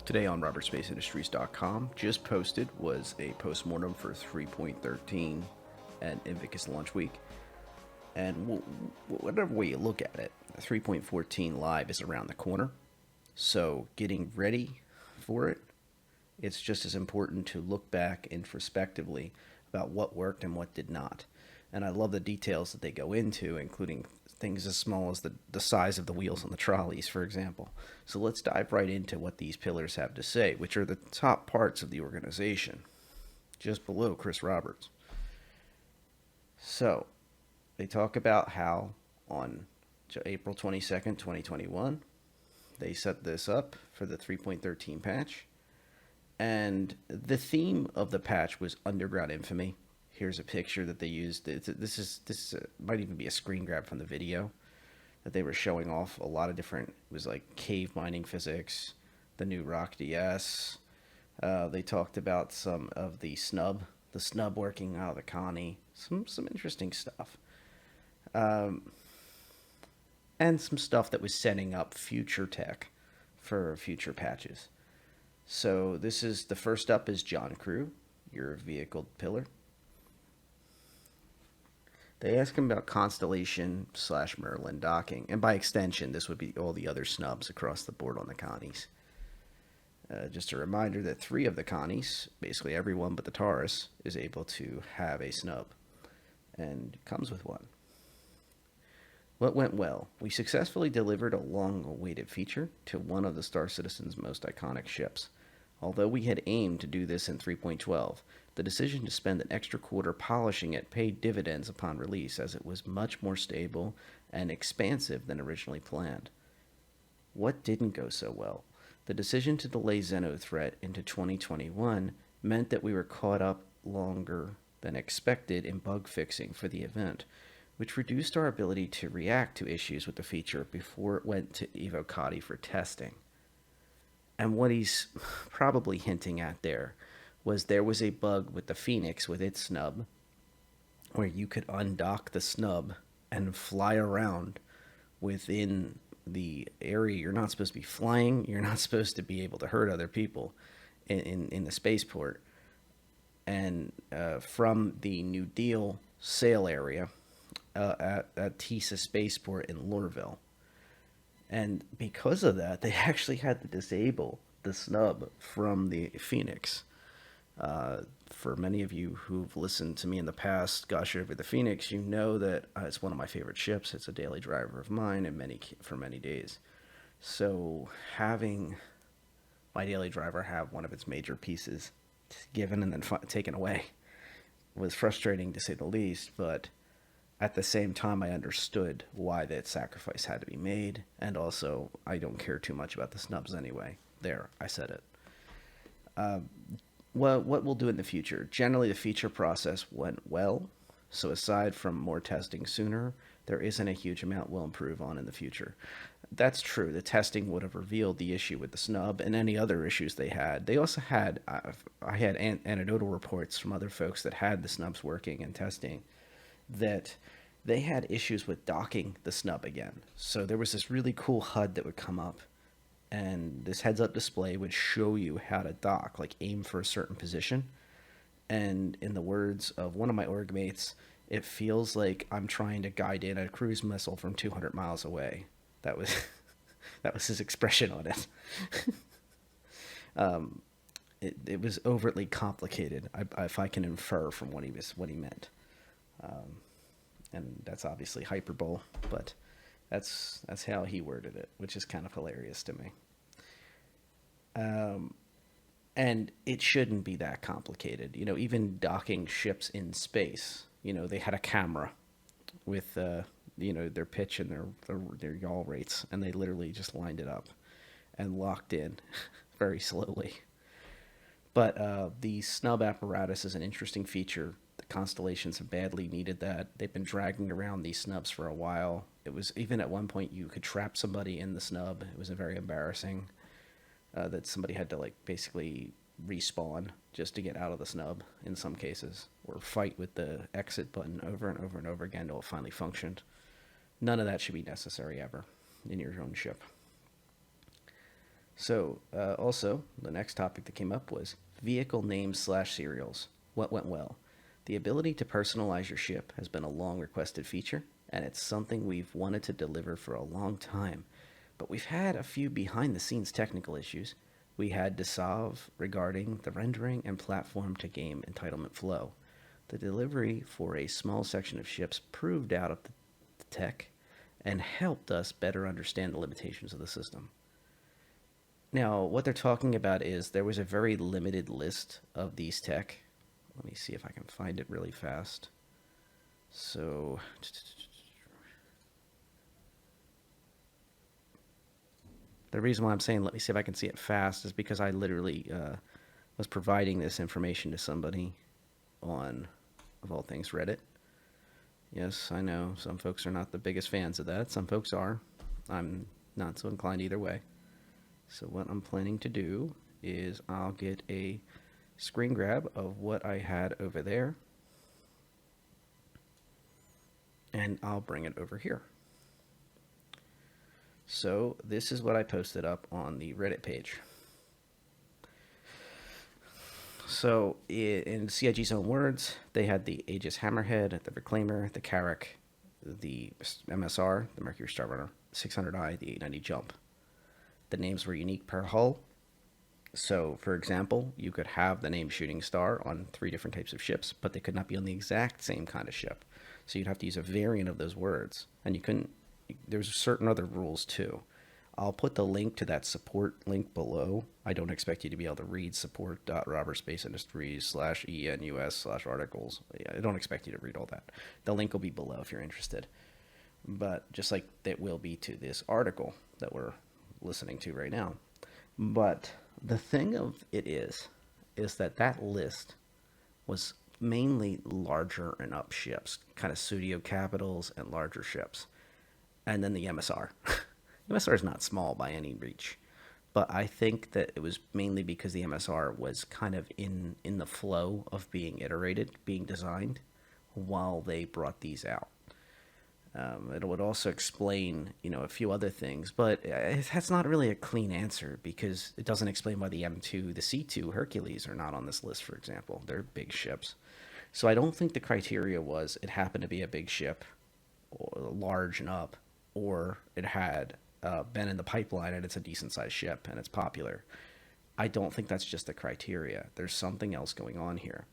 Today on RobertSpaceIndustries.com, just posted was a postmortem for 3.13 and Invictus launch week. And whatever way you look at it, 3.14 live is around the corner. So getting ready for it, it's just as important to look back introspectively about what worked and what did not. And I love the details that they go into, including things as small as the size of the wheels on the trolleys, for example. So let's dive right into what these pillars have to say, which are the top parts of the organization, just below Chris Roberts. So they talk about how on April 22nd, 2021, they set this up for the 3.13 patch. And the theme of the patch was underground infamy. Here's a picture that they used. This might even be a screen grab from the video that they were showing off. A lot of different, it was like cave mining physics, the new ROC-DS. They talked about some of the snub working out of the Connie. Some interesting stuff. And some stuff that was setting up future tech for future patches. So this is, the first up is John Crew, your vehicle pillar. They ask him about Constellation / Merlin docking, and by extension, this would be all the other snubs across the board on the Connies. Just a reminder that 3 of the Connies, basically everyone but the Taurus, is able to have a snub, and comes with one. What went well? We successfully delivered a long-awaited feature to one of the Star Citizen's most iconic ships. Although we had aimed to do this in 3.12, the decision to spend an extra quarter polishing it paid dividends upon release, as it was much more stable and expansive than originally planned. What didn't go so well? The decision to delay Xeno Threat into 2021 meant that we were caught up longer than expected in bug fixing for the event, which reduced our ability to react to issues with the feature before it went to Evocati for testing. And what he's probably hinting at there was a bug with the Phoenix with its snub where you could undock the snub and fly around within the area you're not supposed to be flying. You're not supposed to be able to hurt other people in the spaceport. And from the New Deal sail area at Tisa Spaceport in Lorville. And because of that, they actually had to disable the snub from the Phoenix. For many of you who've listened to me in the past, gosh over the Phoenix, you know that it's one of my favorite ships. It's a daily driver of mine for many days. So having my daily driver have one of its major pieces given and then taken away was frustrating, to say the least, but at the same time, I understood why that sacrifice had to be made, and also, I don't care too much about the snubs anyway. There, I said it. What we'll do in the future. Generally, the feature process went well, so aside from more testing sooner, there isn't a huge amount we'll improve on in the future. That's true. The testing would have revealed the issue with the snub and any other issues they had. They also had, I had anecdotal reports from other folks that had the snubs working and testing, that they had issues with docking the snub again. So there was this really cool HUD that would come up, and this heads-up display would show you how to dock, like aim for a certain position. And in the words of one of my org mates, it feels like I'm trying to guide in a cruise missile from 200 miles away. That was that was his expression on it. It was overtly complicated, if I can infer from what he meant. And that's obviously hyperbole, but that's how he worded it, which is kind of hilarious to me. And it shouldn't be that complicated. You know, even docking ships in space, you know, they had a camera with, you know, their pitch and their yaw rates, and they literally just lined it up and locked in very slowly. But the snub apparatus is an interesting feature. The constellations have badly needed that. They've been dragging around these snubs for a while. It was, even at one point, you could trap somebody in the snub. It was very embarrassing that somebody had to, like, basically respawn just to get out of the snub in some cases, or fight with the exit button over and over and over again until it finally functioned. None of that should be necessary ever in your own ship. So, also, the next topic that came up was vehicle names slash serials. What went well? The ability to personalize your ship has been a long requested feature, and it's something we've wanted to deliver for a long time. But we've had a few behind the scenes technical issues we had to solve regarding the rendering and platform to game entitlement flow. The delivery for a small section of ships proved out of the tech and helped us better understand the limitations of the system. Now, what they're talking about is there was a very limited list of these tech. Let me see if I can find it really fast. So, the reason why I'm saying let me see if I can see it fast is because I literally was providing this information to somebody on, of all things, Reddit. Yes, I know some folks are not the biggest fans of that. Some folks are. I'm not so inclined either way. So what I'm planning to do is I'll get a screen grab of what I had over there, and I'll bring it over here. So this is what I posted up on the Reddit page. So in CIG's own words, they had the Aegis Hammerhead, the Reclaimer, the Carrack, the MSR, the Mercury Star Runner, 600i, the 890 Jump. The names were unique per hull. So, for example, you could have the name Shooting Star on 3 different types of ships, but they could not be on the exact same kind of ship. So you'd have to use a variant of those words. And you couldn't, there's certain other rules too. I'll put the link to that support link below. I don't expect you to be able to read support.robertspaceindustries/enus/articles. I don't expect you to read all that. The link will be below if you're interested. But just like it will be to this article that we're listening to right now. But the thing of it is that list was mainly larger and up ships, kind of studio capitals and larger ships. And then the MSR. MSR is not small by any reach. But I think that it was mainly because the MSR was kind of in the flow of being iterated, being designed, while they brought these out. It would also explain, a few other things, but that's not really a clean answer because it doesn't explain why the M2, the C2 Hercules are not on this list, for example. They're big ships. So I don't think the criteria was it happened to be a big ship, or large and up, or it had been in the pipeline and it's a decent-sized ship and it's popular. I don't think that's just the criteria. There's something else going on here.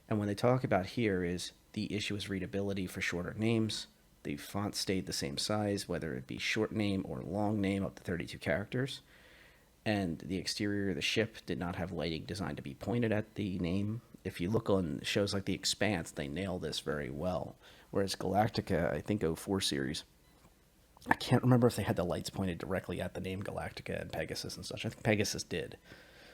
And when they talk about here is the issue is readability for shorter names. The font stayed the same size, whether it be short name or long name up to 32 characters. And the exterior of the ship did not have lighting designed to be pointed at the name. If you look on shows like The Expanse, they nail this very well. Whereas Galactica, I think 04 series, I can't remember if they had the lights pointed directly at the name Galactica and Pegasus and such. I think Pegasus did.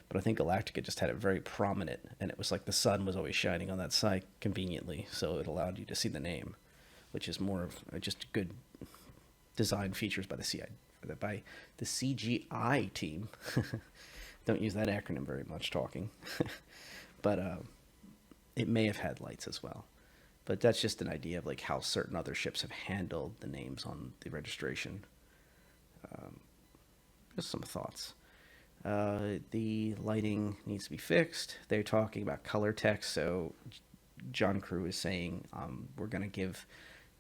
But I think Galactica just had it very prominent, and it was like the sun was always shining on that side conveniently, so it allowed you to see the name, which is more of just good design features by the CGI team. Don't use that acronym very much talking. But it may have had lights as well. But that's just an idea of like how certain other ships have handled the names on the registration. Just some thoughts. The lighting needs to be fixed. They're talking about color text. So John Crew is saying we're going to give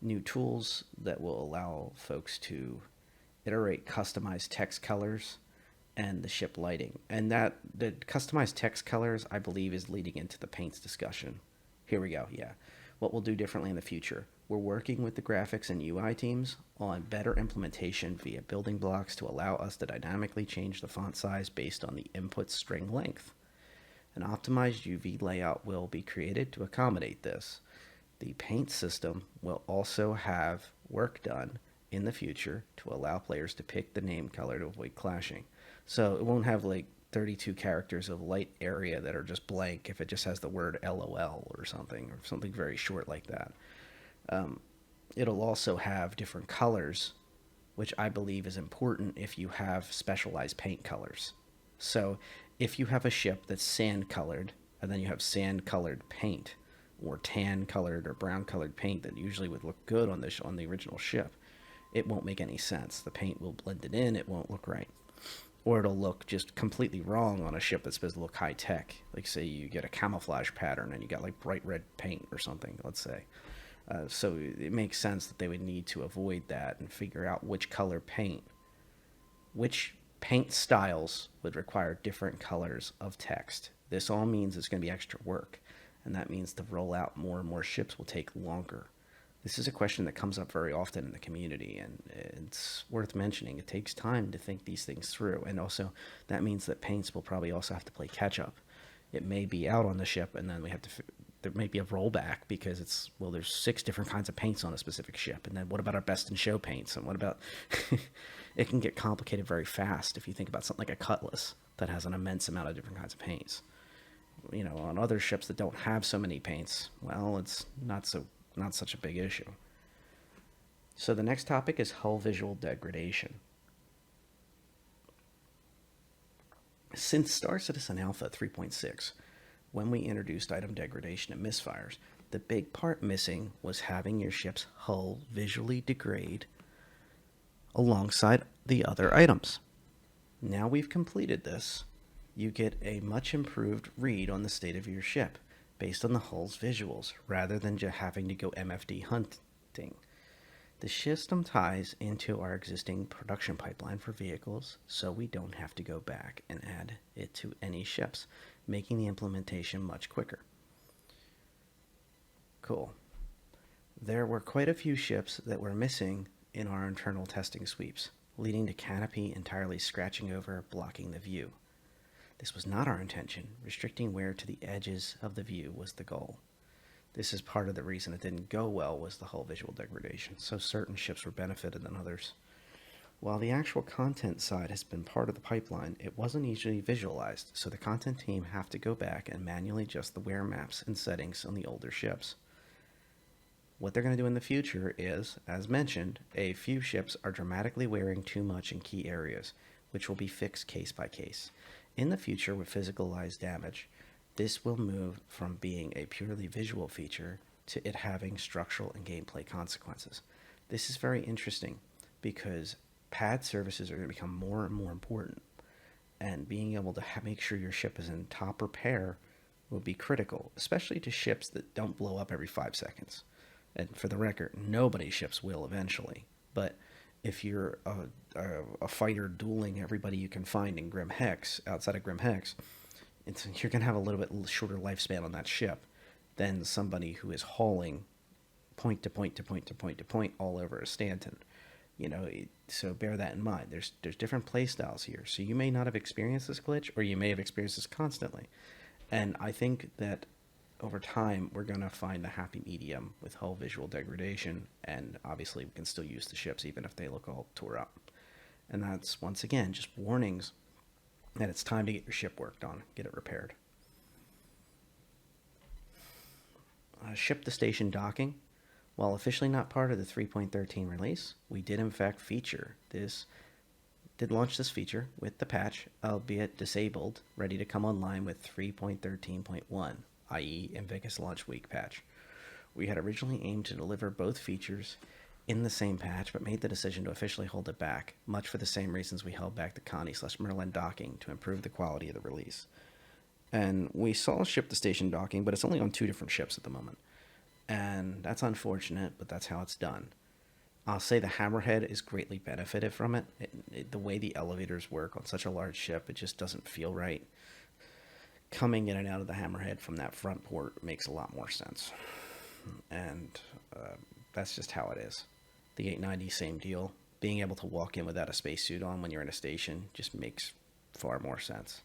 new tools that will allow folks to iterate customized text colors and the ship lighting. And that the customized text colors, I believe, is leading into the paints discussion. Here we go. Yeah. What we'll do differently in the future. We're working with the graphics and UI teams on better implementation via building blocks to allow us to dynamically change the font size based on the input string length. An optimized UV layout will be created to accommodate this. The paint system will also have work done in the future to allow players to pick the name color to avoid clashing. So it won't have like 32 characters of light area that are just blank if it just has the word LOL or something very short like that. It'll also have different colors, which I believe is important if you have specialized paint colors. So if you have a ship that's sand colored and then you have sand colored paint or tan colored or brown colored paint that usually would look good on the original ship, it won't make any sense. The paint will blend it in, it won't look right. or it'll look just completely wrong on a ship that's supposed to look high tech. Like say you get a camouflage pattern and you got like bright red paint or something, let's say. So it makes sense that they would need to avoid that and figure out which color paint, which paint styles would require different colors of text. This all means it's going to be extra work, and that means to roll out more and more ships will take longer. This is a question that comes up very often in the community, and it's worth mentioning. It takes time to think these things through, and also that means that paints will probably also have to play catch up. It may be out on the ship, and then we have to. There may be a rollback because it's, well, there's 6 different kinds of paints on a specific ship, and then what about our best in show paints, and what about? It can get complicated very fast if you think about something like a Cutlass that has an immense amount of different kinds of paints. On other ships that don't have so many paints, well, it's not such a big issue. So the next topic is hull visual degradation. Since Star Citizen Alpha 3.6, when we introduced item degradation and misfires, the big part missing was having your ship's hull visually degrade alongside the other items. Now we've completed this, you get a much improved read on the state of your ship based on the hull's visuals, rather than just having to go MFD hunting. The system ties into our existing production pipeline for vehicles, so we don't have to go back and add it to any ships, making the implementation much quicker. Cool. There were quite a few ships that were missing in our internal testing sweeps, leading to canopy entirely scratching over, blocking the view. This was not our intention. Restricting wear to the edges of the view was the goal. This is part of the reason it didn't go well, was the hull visual degradation, so certain ships were benefited than others. While the actual content side has been part of the pipeline, it wasn't easily visualized, so the content team have to go back and manually adjust the wear maps and settings on the older ships. What they're going to do in the future is, as mentioned, a few ships are dramatically wearing too much in key areas, which will be fixed case by case. In the future, with physicalized damage, this will move from being a purely visual feature to it having structural and gameplay consequences. This is very interesting because pad services are going to become more and more important, and being able to make sure your ship is in top repair will be critical, especially to ships that don't blow up every 5 seconds. And for the record, nobody's ships will eventually, but if you're a fighter dueling everybody you can find in Grim Hex, outside of Grim Hex, you're going to have a little bit shorter lifespan on that ship than somebody who is hauling point to point to point to point to point all over a Stanton. So bear that in mind. There's different play styles here. So you may not have experienced this glitch, or you may have experienced this constantly. And I think that over time, we're going to find the happy medium with hull visual degradation, and obviously we can still use the ships even if they look all tore up. And that's, once again, just warnings that it's time to get your ship worked on, get it repaired. Ship-to-station docking. While officially not part of the 3.13 release, we did in fact launch this feature with the patch, albeit disabled, ready to come online with 3.13.1. i.e. Invictus Launch Week patch. We had originally aimed to deliver both features in the same patch, but made the decision to officially hold it back, much for the same reasons we held back the Connie/Merlin docking to improve the quality of the release. And we saw ship-to-station docking, but it's only on 2 different ships at the moment. And that's unfortunate, but that's how it's done. I'll say the Hammerhead is greatly benefited from it. The way the elevators work on such a large ship, it just doesn't feel right. Coming in and out of the Hammerhead from that front port makes a lot more sense. And that's just how it is. The 890, same deal. Being able to walk in without a spacesuit on when you're in a station just makes far more sense.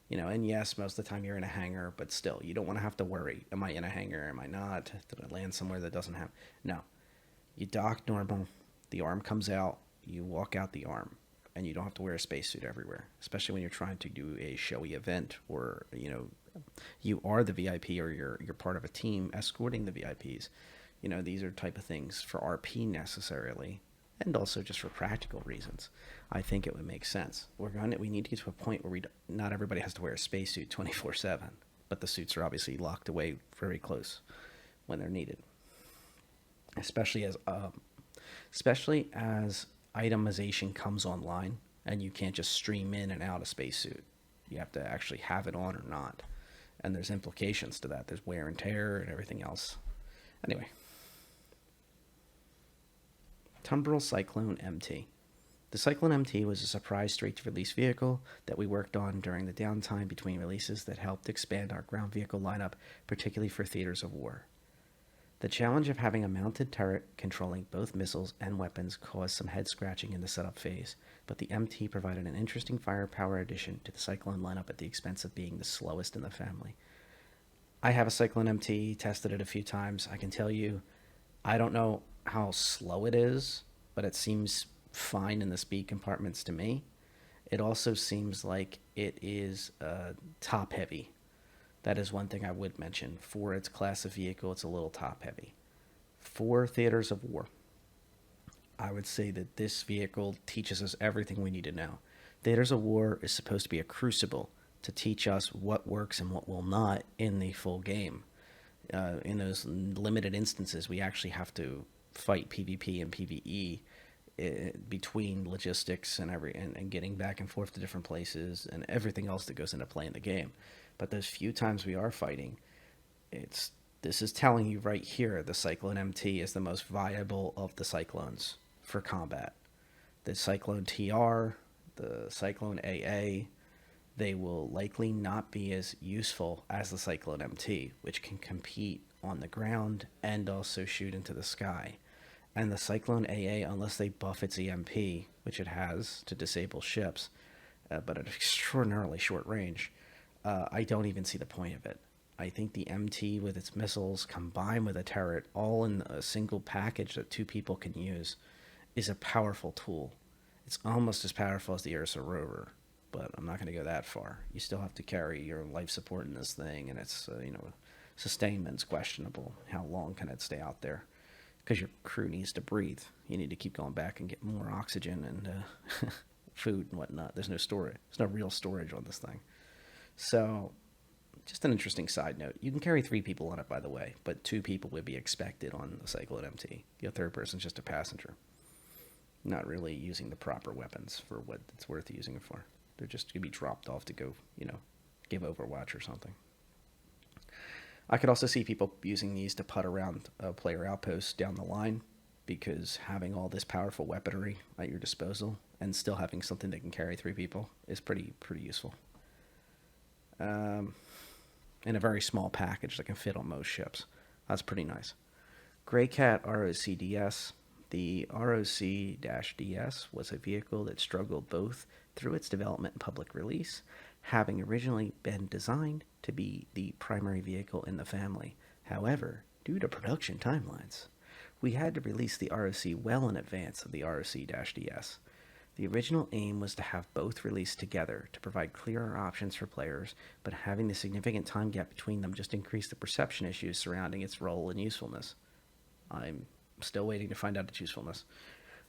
And yes, most of the time you're in a hangar, but still, you don't want to have to worry. Am I in a hangar? Am I not? Did I land somewhere that doesn't have... No. You dock normal, the arm comes out, you walk out the arm, and you don't have to wear a spacesuit everywhere, especially when you're trying to do a showy event, or, you are the VIP, or you're part of a team escorting the VIPs. These are type of things for RP necessarily, and also just for practical reasons. I think it would make sense. We need to get to a point where not everybody has to wear a spacesuit 24/7, but the suits are obviously locked away very close when they're needed. Especially as itemization comes online and you can't just stream in and out a spacesuit. You have to actually have it on or not. And there's implications to that. There's wear and tear and everything else. Anyway. Tumbril Cyclone MT. The Cyclone MT was a surprise straight-to-release vehicle that we worked on during the downtime between releases that helped expand our ground vehicle lineup, particularly for theaters of war. The challenge of having a mounted turret controlling both missiles and weapons caused some head-scratching in the setup phase, but the MT provided an interesting firepower addition to the Cyclone lineup at the expense of being the slowest in the family. I have a Cyclone MT, tested it a few times. I can tell you, I don't know how slow it is, but it seems fine in the speed compartments to me. It also seems like it is top heavy. That is one thing I would mention. For its class of vehicle, it's a little top heavy. For theaters of war, I would say that this vehicle teaches us everything we need to know. Theaters of war is supposed to be a crucible to teach us what works and what will not in the full game. In those limited instances, we actually have to fight PvP and PvE between logistics and getting back and forth to different places and everything else that goes into playing the game. But those few times we are fighting, this is telling you right here the Cyclone MT is the most viable of the Cyclones for combat. The Cyclone TR, the Cyclone AA, they will likely not be as useful as the Cyclone MT, which can compete on the ground and also shoot into the sky. And the Cyclone AA, unless they buff its EMP, which it has to disable ships, but at an extraordinarily short range, I don't even see the point of it. I think the MT with its missiles combined with a turret, all in a single package that two people can use, is a powerful tool. It's almost as powerful as the Ursa rover, but I'm not going to go that far. You still have to carry your life support in this thing, and it's, sustainment's questionable. How long can it stay out there? Because your crew needs to breathe. You need to keep going back and get more oxygen and food and whatnot. There's no storage. There's no real storage on this thing. So, just an interesting side note. You can carry 3 people on it, by the way, but 2 people would be expected on the Cyclone MT. The third person's just a passenger. Not really using the proper weapons for what it's worth using it for. They're just going to be dropped off to go, give Overwatch or something. I could also see people using these to putt around player outposts down the line, because having all this powerful weaponry at your disposal and still having something that can carry 3 people is pretty useful. In a very small package that can fit on most ships. That's pretty nice. Greycat ROC-DS. The ROC-DS was a vehicle that struggled both through its development and public release, having originally been designed to be the primary vehicle in the family. However, due to production timelines, we had to release the ROC well in advance of the ROC-DS. The original aim was to have both released together to provide clearer options for players, but having the significant time gap between them just increased the perception issues surrounding its role and usefulness. I'm still waiting to find out its usefulness.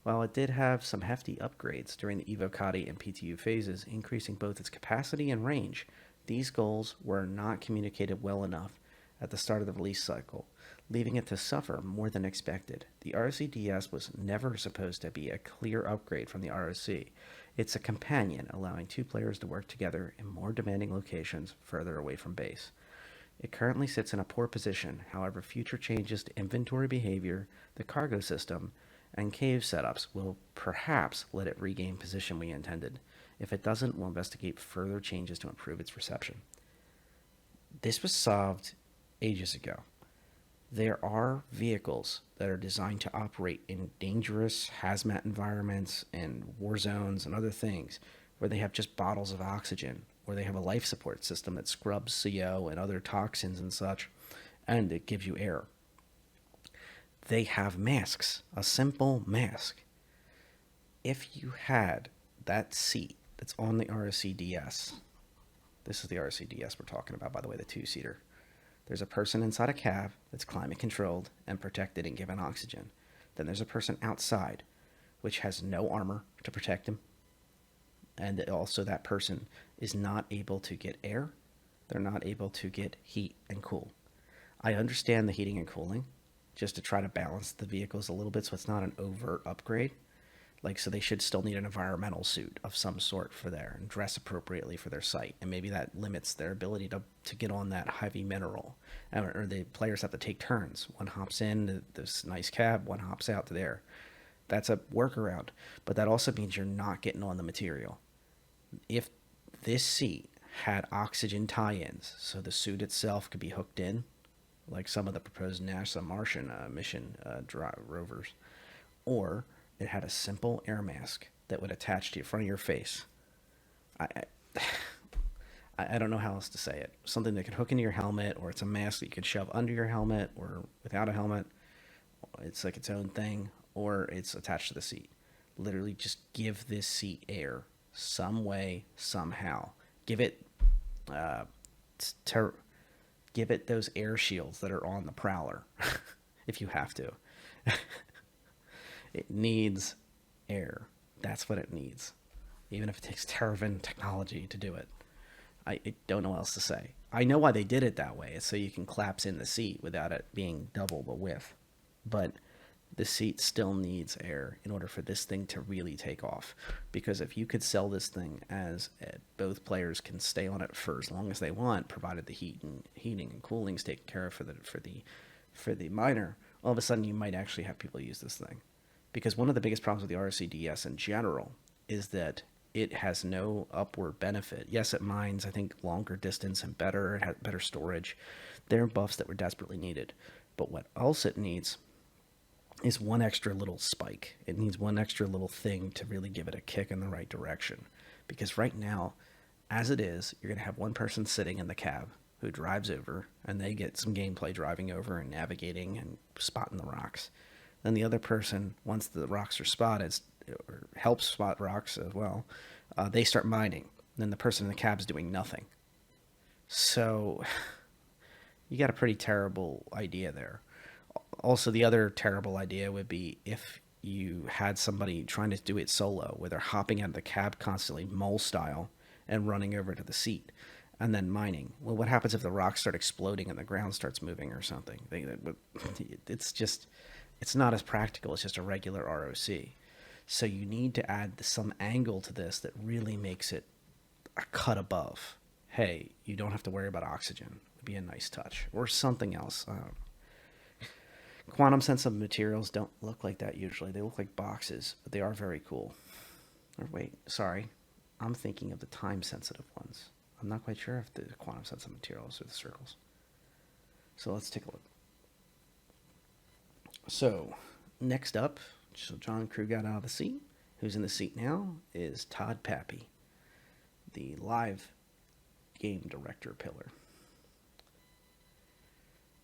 While it did have some hefty upgrades during the Evocati and PTU phases, increasing both its capacity and range, these goals were not communicated well enough at the start of the release cycle, leaving it to suffer more than expected. The ROC-DS was never supposed to be a clear upgrade from the ROC. It's a companion, allowing 2 players to work together in more demanding locations further away from base. It currently sits in a poor position. However, future changes to inventory behavior, the cargo system, and cave setups will perhaps let it regain position we intended. If it doesn't, we'll investigate further changes to improve its reception. This was solved ages ago. There are vehicles that are designed to operate in dangerous hazmat environments and war zones and other things where they have just bottles of oxygen, or they have a life support system that scrubs CO and other toxins and such, and it gives you air. They have masks, a simple mask. If you had that seat that's on the ROC-DS, this is the ROC-DS we're talking about, by the way, the 2-seater. There's a person inside a cab that's climate controlled and protected and given oxygen. Then there's a person outside, which has no armor to protect him. And also that person is not able to get air. They're not able to get heat and cool. I understand the heating and cooling, just to try to balance the vehicles a little bit so it's not an overt upgrade. Like, so they should still need an environmental suit of some sort for there and dress appropriately for their site. And maybe that limits their ability to get on that heavy mineral. Or the players have to take turns. One hops in to this nice cab, one hops out to there. That's a workaround. But that also means you're not getting on the material. If this seat had oxygen tie-ins, so the suit itself could be hooked in, like some of the proposed NASA Martian mission rovers, or it had a simple air mask that would attach to the front of your face. I, I don't know how else to say it. Something that could hook into your helmet, or it's a mask that you could shove under your helmet, or without a helmet. It's like its own thing, or it's attached to the seat. Literally, just give this seat air some way, somehow. Give it, give it those air shields that are on the Prowler, if you have to. It needs air. That's what it needs. Even if it takes Terravan technology to do it. I don't know what else to say. I know why they did it that way. It's so you can collapse in the seat without it being double the width. But the seat still needs air in order for this thing to really take off. Because if you could sell this thing as both players can stay on it for as long as they want, provided the heating and cooling is taken care of for the miner, all of a sudden you might actually have people use this thing. Because one of the biggest problems with the ROC-DS in general is that it has no upward benefit. Yes, it mines, I think, longer distance and better. It has better storage. There are buffs that were desperately needed. But what else it needs is one extra little spike. It needs one extra little thing to really give it a kick in the right direction. Because right now, as it is, you're going to have one person sitting in the cab who drives over, and they get some gameplay driving over and navigating and spotting the rocks. Then the other person, once the rocks are spotted, or helps spot rocks as well, they start mining. Then the person in the cab's doing nothing. So you got a pretty terrible idea there. Also, the other terrible idea would be if you had somebody trying to do it solo, where they're hopping out of the cab constantly, mole style, and running over to the seat, and then mining. Well, what happens if the rocks start exploding and the ground starts moving or something? It's not as practical as just a regular ROC. So you need to add some angle to this that really makes it a cut above. Hey, you don't have to worry about oxygen. It'd be a nice touch. Or something else. Quantum sensitive materials don't look like that usually. They look like boxes, but they are very cool. Or wait, sorry. I'm thinking of the time sensitive ones. I'm not quite sure if the quantum sensitive materials are the circles. So let's take a look. So, next up, so John Crew got out of the seat. Who's in the seat now is Todd Pappy, the live game director pillar.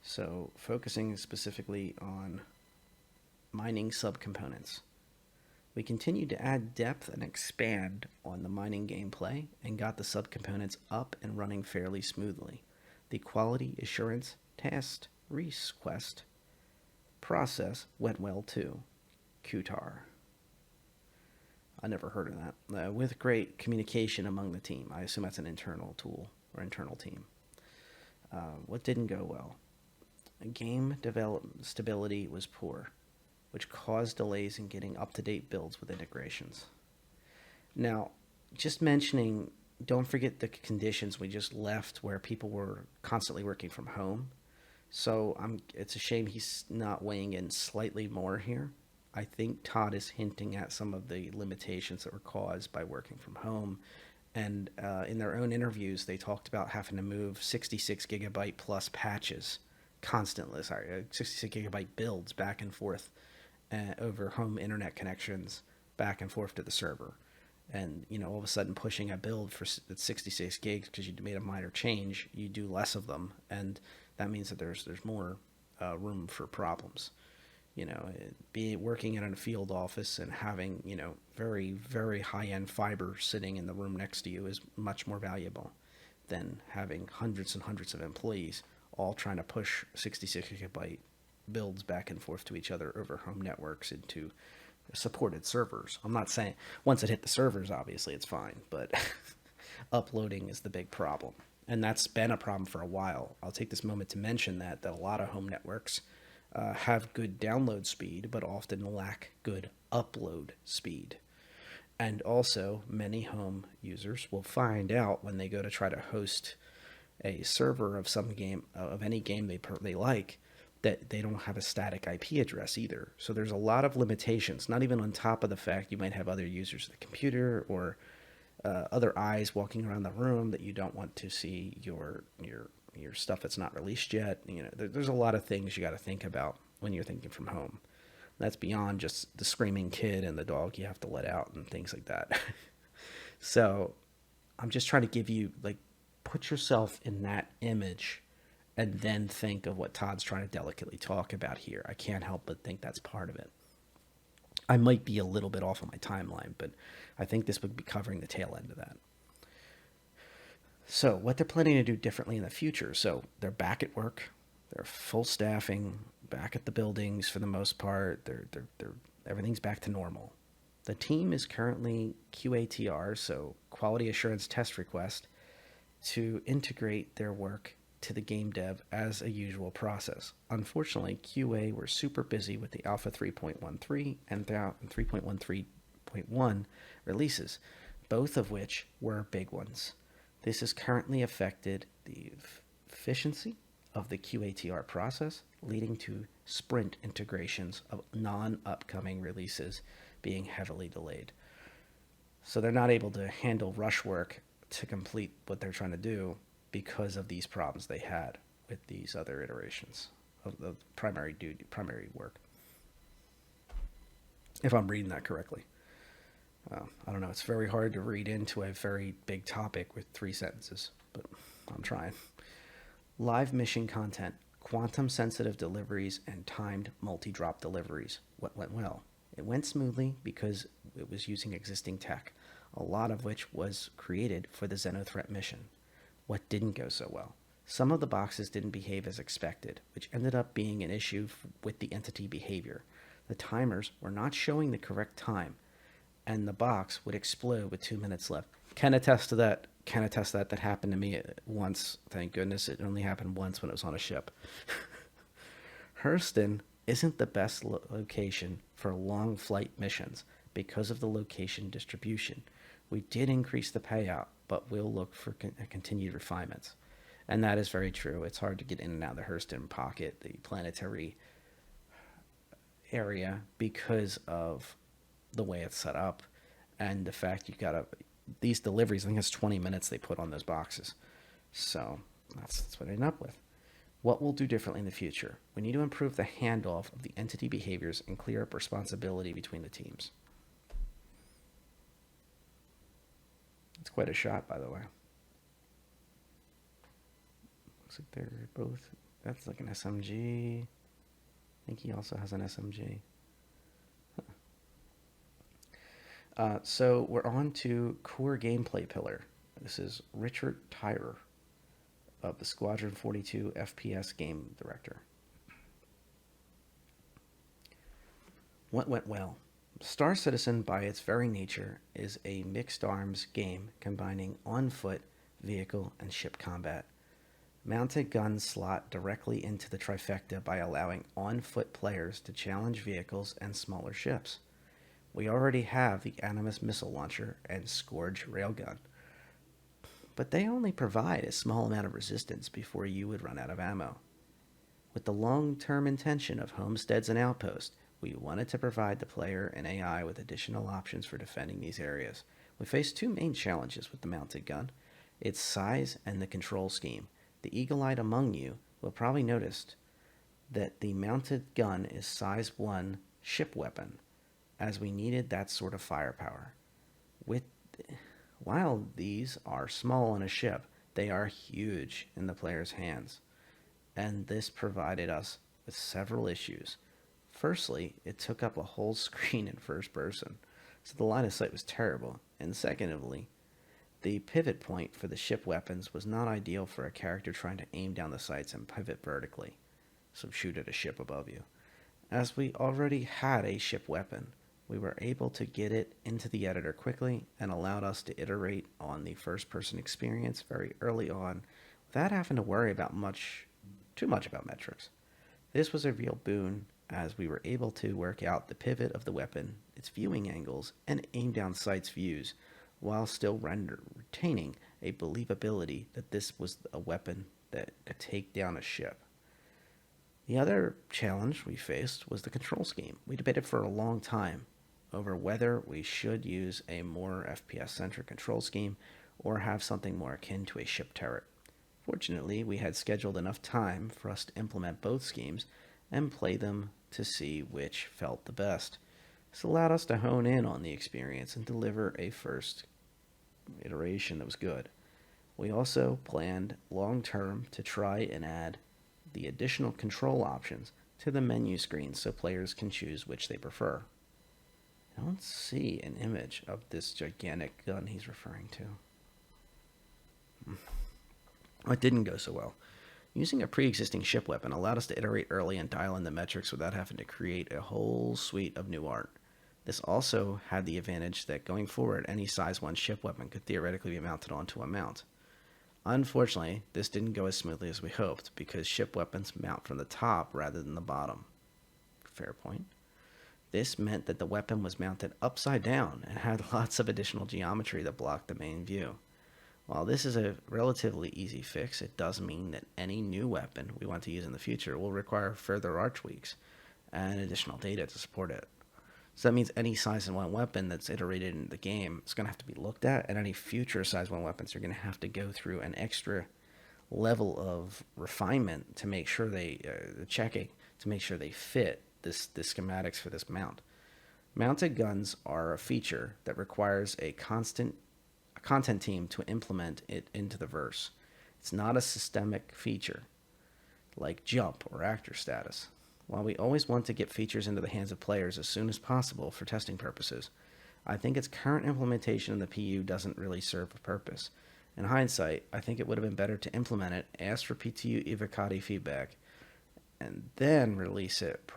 So, focusing specifically on mining subcomponents. We continued to add depth and expand on the mining gameplay and got the subcomponents up and running fairly smoothly. The quality assurance test request process went well too. QTAR. I never heard of that. With great communication among the team. I assume that's an internal tool or internal team. What didn't go well? Game development stability was poor, which caused delays in getting up-to-date builds with integrations. Now, just mentioning, don't forget the conditions we just left where people were constantly working from home. So it's a shame he's not weighing in slightly more here. I think Todd is hinting at some of the limitations that were caused by working from home. And in their own interviews, they talked about having to move 66 gigabyte plus patches constantly, 66 gigabyte builds back and forth over home internet connections back and forth to the server. And, all of a sudden pushing a build for 66 gigs because you made a minor change, you do less of them. And that means that there's more room for problems. Be working in a field office and having, very, very high-end fiber sitting in the room next to you is much more valuable than having hundreds and hundreds of employees all trying to push 66 gigabyte builds back and forth to each other over home networks into supported servers. I'm not saying once it hit the servers, obviously it's fine, but uploading is the big problem. And that's been a problem for a while. I'll take this moment to mention that a lot of home networks have good download speed, but often lack good upload speed. And also, many home users will find out when they go to try to host a server of some game, of any game they like, that they don't have a static IP address either. So there's a lot of limitations, not even on top of the fact you might have other users of the computer or other eyes walking around the room that you don't want to see your stuff that's not released yet. There's a lot of things you got to think about when you're thinking from home. That's beyond just the screaming kid and the dog you have to let out and things like that. So I'm just trying to give you, like, put yourself in that image and then think of what Todd's trying to delicately talk about here. I can't help but think that's part of it. I might be a little bit off on my timeline, but I think this would be covering the tail end of that. So what they're planning to do differently in the future. So they're back at work. They're full staffing, back at the buildings for the most part. They're everything's back to normal. The team is currently QATR, so quality assurance test request, to integrate their work to the game dev as a usual process. Unfortunately, QA were super busy with the Alpha 3.13 and 3.13.1 releases, both of which were big ones. This has currently affected the efficiency of the QATR process, leading to sprint integrations of non-upcoming releases being heavily delayed. So they're not able to handle rush work to complete what they're trying to do because of these problems they had with these other iterations of the primary work. If I'm reading that correctly. I don't know. It's very hard to read into a very big topic with 3 sentences, but I'm trying. Live mission content, quantum sensitive deliveries, and timed multi-drop deliveries. What went well? It went smoothly because it was using existing tech, a lot of which was created for the Xenothreat mission. What didn't go so well? Some of the boxes didn't behave as expected, which ended up being an issue with the entity behavior. The timers were not showing the correct time, and the box would explode with 2 minutes left. Can attest to that. That happened to me once. Thank goodness it only happened once when it was on a ship. Hurston isn't the best location for long flight missions because of the location distribution. We did increase the payout, but we'll look for continued refinements. And that is very true. It's hard to get in and out of the Hurston pocket, the planetary area, because of the way it's set up and the fact you got these deliveries. I think it's 20 minutes they put on those boxes. So that's what I ended up with. What we'll do differently in the future? We need to improve the handoff of the entity behaviors and clear up responsibility between the teams. It's quite a shot, by the way. Looks like they're both. That's like an SMG. I think he also has an SMG. So we're on to core gameplay pillar. This is Richard Tyrer of the Squadron 42 FPS game director. What went well? Star Citizen, by its very nature, is a mixed arms game combining on-foot, vehicle, and ship combat. Mounted guns slot directly into the trifecta by allowing on-foot players to challenge vehicles and smaller ships. We already have the Animus missile launcher and Scourge railgun, but they only provide a small amount of resistance before you would run out of ammo. With the long-term intention of homesteads and outposts, we wanted to provide the player and AI with additional options for defending these areas. We face 2 main challenges with the mounted gun: its size and the control scheme. The eagle-eyed among you will probably notice that the mounted gun is size 1 ship weapon, as we needed that sort of firepower. While these are small on a ship, they are huge in the player's hands, and this provided us with several issues. Firstly, it took up a whole screen in first person, so the line of sight was terrible, and secondly, the pivot point for the ship weapons was not ideal for a character trying to aim down the sights and pivot vertically, so shoot at a ship above you. As we already had a ship weapon, we were able to get it into the editor quickly and allowed us to iterate on the first-person experience very early on without having to worry about too much about metrics. This was a real boon as we were able to work out the pivot of the weapon, its viewing angles, and aim down sights views, while still retaining a believability that this was a weapon that could take down a ship. The other challenge we faced was the control scheme. We debated for a long time over whether we should use a more FPS-centric control scheme or have something more akin to a ship turret. Fortunately, we had scheduled enough time for us to implement both schemes and play them to see which felt the best. This allowed us to hone in on the experience and deliver a first iteration that was good. We also planned long-term to try and add the additional control options to the menu screen so players can choose which they prefer. I don't see an image of this gigantic gun he's referring to. It didn't go so well. Using a pre-existing ship weapon allowed us to iterate early and dial in the metrics without having to create a whole suite of new art. This also had the advantage that going forward, any size 1 ship weapon could theoretically be mounted onto a mount. Unfortunately, this didn't go as smoothly as we hoped because ship weapons mount from the top rather than the bottom. Fair point. This meant that the weapon was mounted upside down and had lots of additional geometry that blocked the main view. While this is a relatively easy fix, it does mean that any new weapon we want to use in the future will require further art tweaks and additional data to support it. So that means any size 1 weapon that's iterated in the game is going to have to be looked at, and any future size 1 weapons are going to have to go through an extra level of refinement to make sure checking to make sure they fit the schematics for this mount. Mounted guns are a feature that requires a content team to implement it into the verse. It's not a systemic feature like jump or actor status. While we always want to get features into the hands of players as soon as possible for testing purposes, I think its current implementation in the PU doesn't really serve a purpose. In hindsight, I think it would have been better to implement it, ask for PTU evocati feedback, and then release it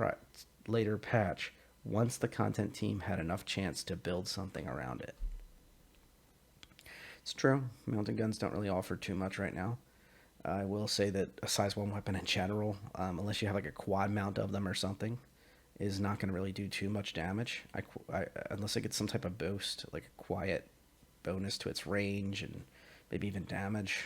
later patch once the content team had enough chance to build something around it. It's true, mounted guns don't really offer too much right now. I will say that a size 1 weapon in general, unless you have like a quad mount of them or something, is not going to really do too much damage. Unless it gets some type of boost, like a quiet bonus to its range and maybe even damage.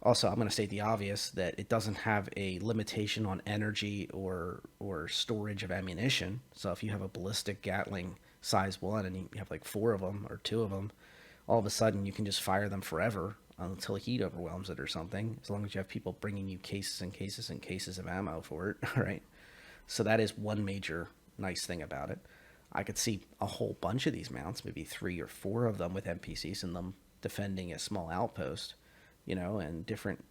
Also, I'm going to state the obvious that it doesn't have a limitation on energy or storage of ammunition. So if you have a ballistic Gatling size 1 and you have like 4 of them or 2 of them, all of a sudden you can just fire them forever until heat overwhelms it or something, as long as you have people bringing you cases and cases and cases of ammo for it, right? So that is one major nice thing about it. I could see a whole bunch of these mounts, maybe 3 or 4 of them with NPCs in them defending a small outpost, and different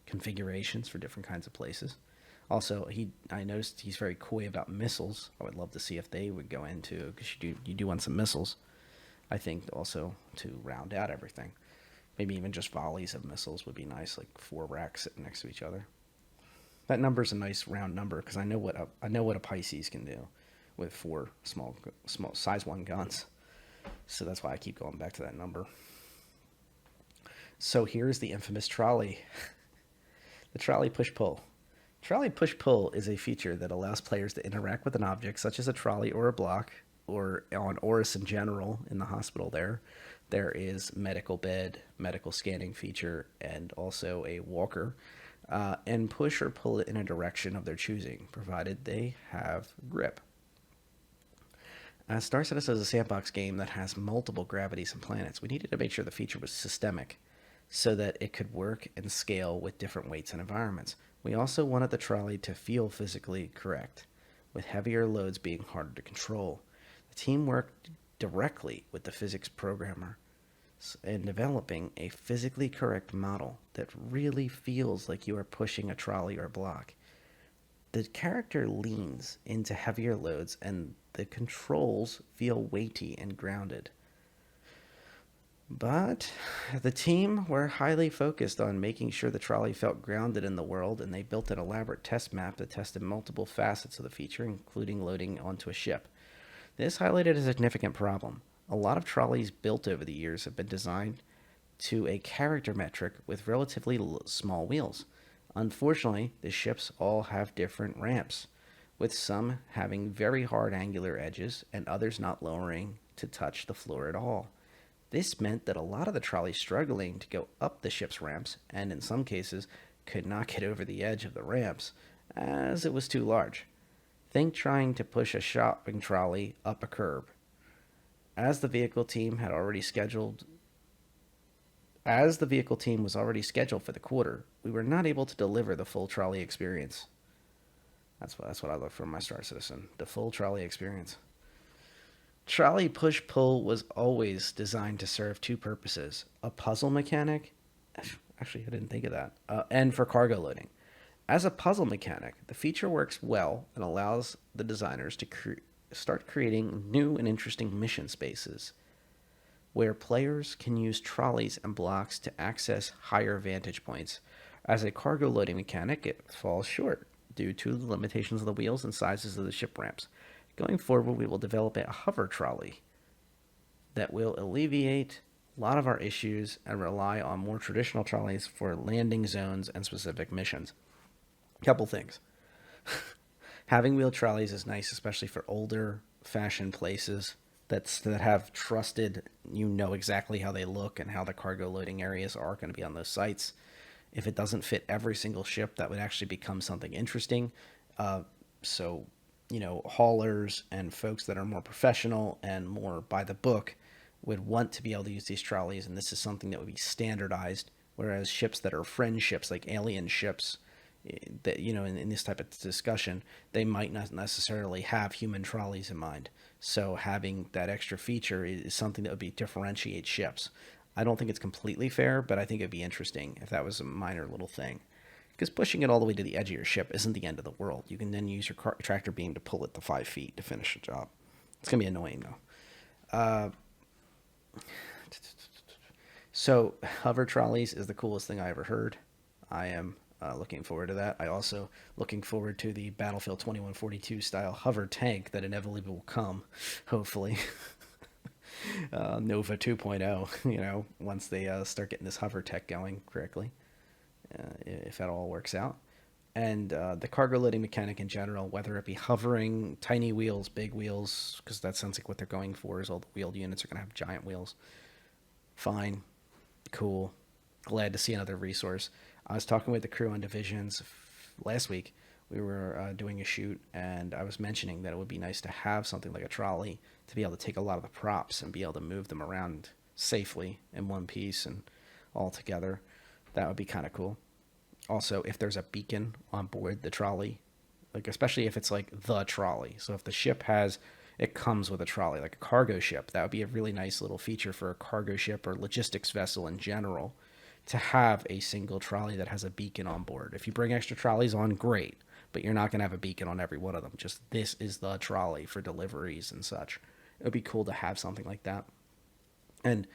configurations for different kinds of places. Also, I noticed he's very coy about missiles. I would love to see if they would go into, because you do want some missiles. I think also to round out everything. Maybe even just volleys of missiles would be nice, like 4 racks sitting next to each other. That number's a nice round number because I know what a Pisces can do with 4 small size 1 guns. So that's why I keep going back to that number. So here's the infamous trolley. The trolley push-pull. Trolley push-pull is a feature that allows players to interact with an object such as a trolley or a block, or on Oris in general, in the hospital there is medical bed, medical scanning feature, and also a walker, and push or pull it in a direction of their choosing, provided they have grip. Star Citizen is a sandbox game that has multiple gravities and planets. We needed to make sure the feature was systemic, so that it could work and scale with different weights and environments. We also wanted the trolley to feel physically correct, with heavier loads being harder to control. The team worked directly with the physics programmer in developing a physically correct model that really feels like you are pushing a trolley or block. The character leans into heavier loads and the controls feel weighty and grounded. But the team were highly focused on making sure the trolley felt grounded in the world, and they built an elaborate test map that tested multiple facets of the feature, including loading onto a ship. This highlighted a significant problem. A lot of trolleys built over the years have been designed to a character metric with relatively small wheels. Unfortunately, the ships all have different ramps, with some having very hard angular edges and others not lowering to touch the floor at all. This meant that a lot of the trolleys struggling to go up the ship's ramps, and in some cases, could not get over the edge of the ramps, as it was too large. Think trying to push a shopping trolley up a curb. As the vehicle team had already scheduled As the vehicle team was already scheduled for the quarter, we were not able to deliver the full trolley experience. That's what I look for in my Star Citizen, the full trolley experience. Trolley push-pull was always designed to serve two purposes: a puzzle mechanic, actually I didn't think of that, and for cargo loading. As a puzzle mechanic, the feature works well and allows the designers to start creating new and interesting mission spaces where players can use trolleys and blocks to access higher vantage points. As a cargo loading mechanic, it falls short due to the limitations of the wheels and sizes of the ship ramps. Going forward, we will develop a hover trolley that will alleviate a lot of our issues and rely on more traditional trolleys for landing zones and specific missions. Couple things. Having wheel trolleys is nice, especially for older fashioned places that have trusted, you know exactly how they look and how the cargo loading areas are going to be on those sites. If it doesn't fit every single ship, that would actually become something interesting. So, haulers and folks that are more professional and more by the book would want to be able to use these trolleys, and this is something that would be standardized, whereas ships that are friend ships, like alien ships, that in this type of discussion, they might not necessarily have human trolleys in mind. So having that extra feature is something that would differentiate ships. I don't think it's completely fair, but I think it'd be interesting if that was a minor little thing. Because pushing it all the way to the edge of your ship isn't the end of the world. You can then use your tractor beam to pull it to 5 feet to finish the job. It's going to be annoying, though. So hover trolleys is the coolest thing I ever heard. I am looking forward to that. I also looking forward to the Battlefield 2142 style hover tank that inevitably will come, hopefully. Nova 2.0, once they start getting this hover tech going correctly, if that all works out. And the cargo loading mechanic in general, whether it be hovering, tiny wheels, big wheels, because that sounds like what they're going for is all the wheeled units are going to have giant wheels. Fine. Cool. Glad to see another resource. I was talking with the crew on Divisions last week. We were doing a shoot, and I was mentioning that it would be nice to have something like a trolley to be able to take a lot of the props and be able to move them around safely in one piece and all together. That would be kind of cool. Also, if there's a beacon on board the trolley, like especially if it's like the trolley. So if the ship it comes with a trolley, like a cargo ship, that would be a really nice little feature for a cargo ship or logistics vessel in general, to have a single trolley that has a beacon on board. If you bring extra trolleys on, great, but you're not going to have a beacon on every one of them. Just this is the trolley for deliveries and such. It would be cool to have something like that. And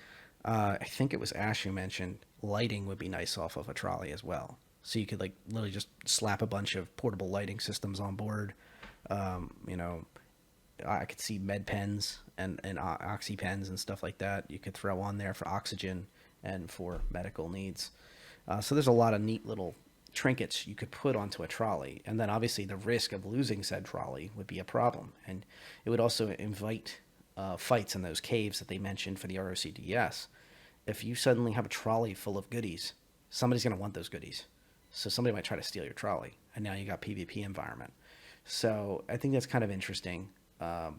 I think it was Ash who mentioned lighting would be nice off of a trolley as well. So you could like literally just slap a bunch of portable lighting systems on board. I could see med pens and oxy pens and stuff like that you could throw on there for oxygen and for medical needs. So there's a lot of neat little trinkets you could put onto a trolley. And then obviously the risk of losing said trolley would be a problem. And it would also invite fights in those caves that they mentioned for the ROC-DS. If you suddenly have a trolley full of goodies, somebody's going to want those goodies. So somebody might try to steal your trolley. And now you got PvP environment. So I think that's kind of interesting.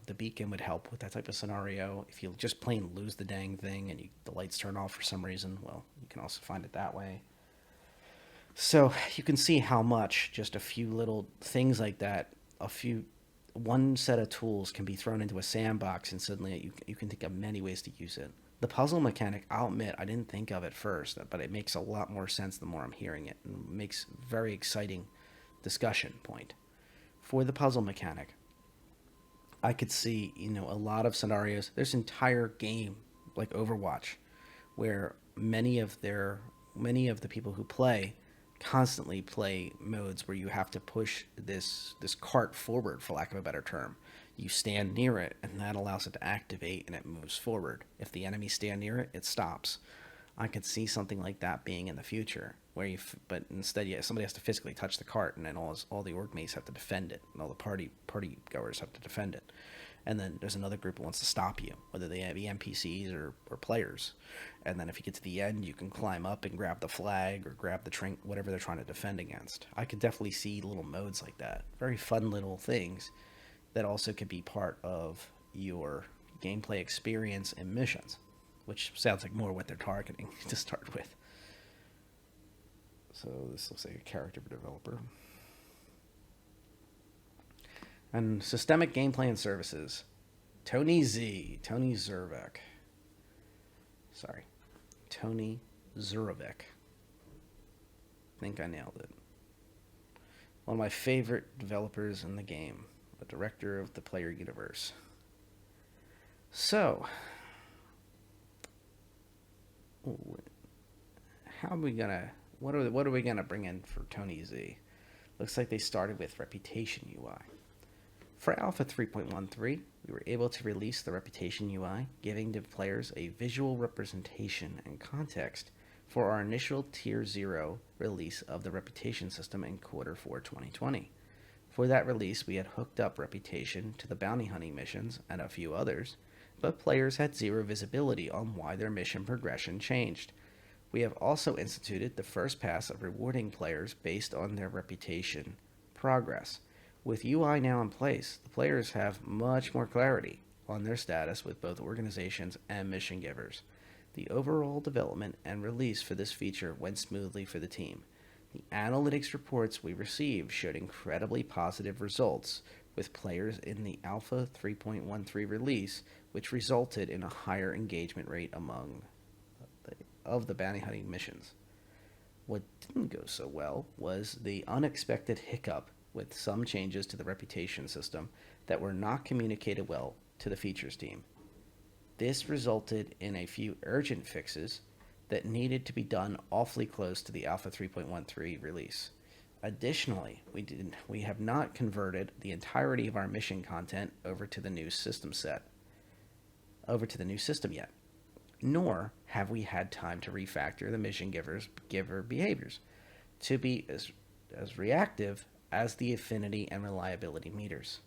The beacon would help with that type of scenario. If you just plain lose the dang thing and the lights turn off for some reason, well, you can also find it that way. So you can see how much just a few little things like that, one set of tools can be thrown into a sandbox, and suddenly you can think of many ways to use it. The puzzle mechanic, I'll admit, I didn't think of it first, but it makes a lot more sense the more I'm hearing it, and makes very exciting discussion point. For the puzzle mechanic, I could see, a lot of scenarios. There's entire game like Overwatch where many of the people who play constantly play modes where you have to push this cart forward, for lack of a better term. You stand near it, and that allows it to activate, and it moves forward. If the enemies stand near it, it stops. I could see something like that being in the future, where but instead, yeah, somebody has to physically touch the cart, and then all the org mates have to defend it, and all the party goers have to defend it. And then there's another group that wants to stop you, whether they be NPCs or players. And then if you get to the end, you can climb up and grab the flag or grab the whatever they're trying to defend against. I could definitely see little modes like that. Very fun little things that also could be part of your gameplay experience and missions, which sounds like more what they're targeting to start with. So this looks like a character developer. And systemic gameplay and services. Tony Zurovic. Tony Zurovic. I think I nailed it. One of my favorite developers in the game. The director of the player universe. So, how are we gonna? What are we gonna bring in for Tony Z? Looks like they started with Reputation UI. For Alpha 3.13, we were able to release the Reputation UI, giving the players a visual representation and context for our initial Tier 0 release of the Reputation system in Q4 2020. For that release, we had hooked up Reputation to the bounty hunting missions and a few others, but players had zero visibility on why their mission progression changed. We have also instituted the first pass of rewarding players based on their Reputation progress. With UI now in place, the players have much more clarity on their status with both organizations and mission givers. The overall development and release for this feature went smoothly for the team. The analytics reports we received showed incredibly positive results with players in the Alpha 3.13 release, which resulted in a higher engagement rate among the bounty hunting missions. What didn't go so well was the unexpected hiccup with some changes to the Reputation system that were not communicated well to the features team. This resulted in a few urgent fixes that needed to be done awfully close to the Alpha 3.13 release. Additionally, we have not converted the entirety of our mission content over to the new system yet, nor have we had time to refactor the mission giver behaviors to be as reactive as the affinity and reliability meters.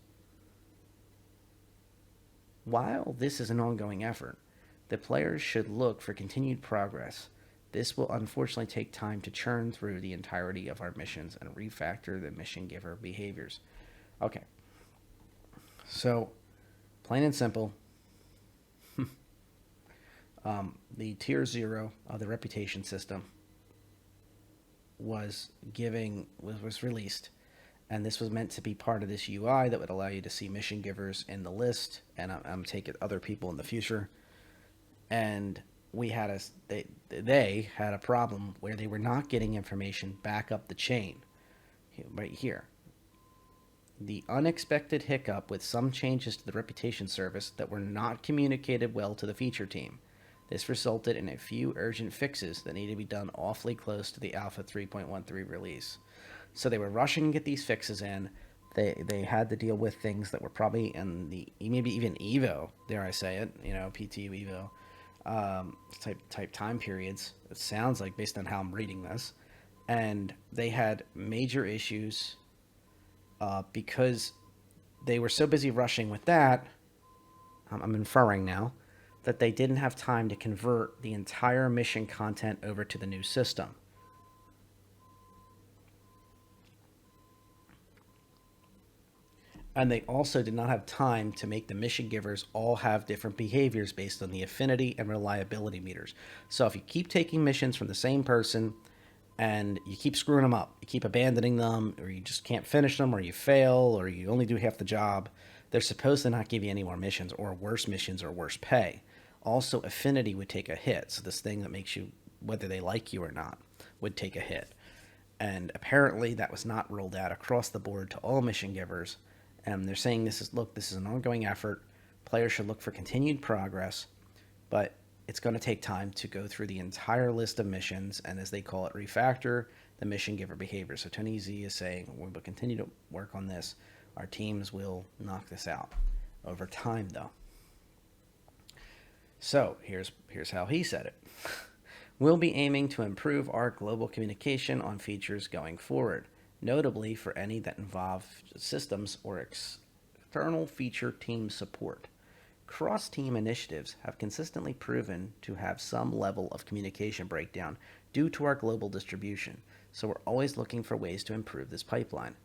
While this is an ongoing effort, the players should look for continued progress. This will unfortunately take time to churn through the entirety of our missions and refactor the mission giver behaviors. Okay. So, plain and simple, the Tier 0 of the Reputation system was released, and this was meant to be part of this UI that would allow you to see mission givers in the list, and I'm taking other people in the future. And they had a problem where they were not getting information back up the chain. Right here. The unexpected hiccup with some changes to the Reputation service that were not communicated well to the feature team. This resulted in a few urgent fixes that needed to be done awfully close to the Alpha 3.13 release. So they were rushing to get these fixes in. They had to deal with things that were probably in the maybe even Evo, dare I say it, PTU Evo type time periods. It sounds like, based on how I'm reading this, and they had major issues because they were so busy rushing with that. I'm inferring now that they didn't have time to convert the entire mission content over to the new system. And they also did not have time to make the mission givers all have different behaviors based on the affinity and reliability meters. So if you keep taking missions from the same person and you keep screwing them up, you keep abandoning them, or you just can't finish them, or you fail, or you only do half the job, they're supposed to not give you any more missions or worse pay. Also, affinity would take a hit. So this thing that makes you, whether they like you or not, would take a hit. And apparently that was not rolled out across the board to all mission givers. And they're saying this is an ongoing effort. Players should look for continued progress, but it's going to take time to go through the entire list of missions and, as they call it, refactor the mission giver behavior. So Tony Z is saying we will continue to work on this. Our teams will knock this out over time, though. So here's how he said it. We'll be aiming to improve our global communication on features going forward, notably for any that involve systems or external feature team support. Cross team initiatives have consistently proven to have some level of communication breakdown due to our global distribution, so we're always looking for ways to improve this pipeline.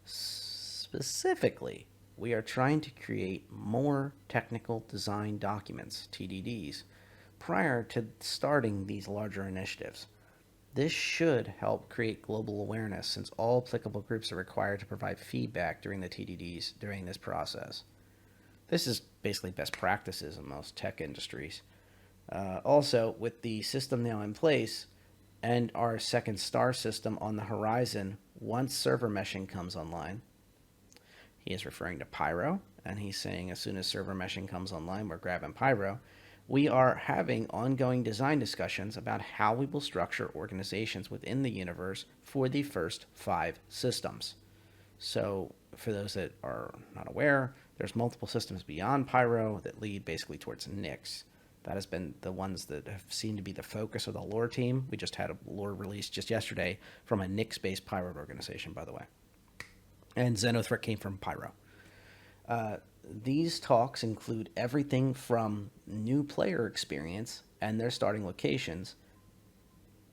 Specifically, we are trying to create more technical design documents, TDDs, prior to starting these larger initiatives. This should help create global awareness since all applicable groups are required to provide feedback during the TDDs during this process. This is basically best practices in most tech industries. Also, with the system now in place and our second star system on the horizon, once server meshing comes online, he is referring to Pyro, and he's saying as soon as server meshing comes online, we're grabbing Pyro. We are having ongoing design discussions about how we will structure organizations within the universe for the first 5 systems. So, for those that are not aware, there's multiple systems beyond Pyro that lead basically towards Nyx. That has been the ones that have seemed to be the focus of the lore team. We just had a lore release just yesterday from a Nyx-based Pyro organization, by the way. And Xenothreat came from Pyro. These talks include everything from new player experience and their starting locations,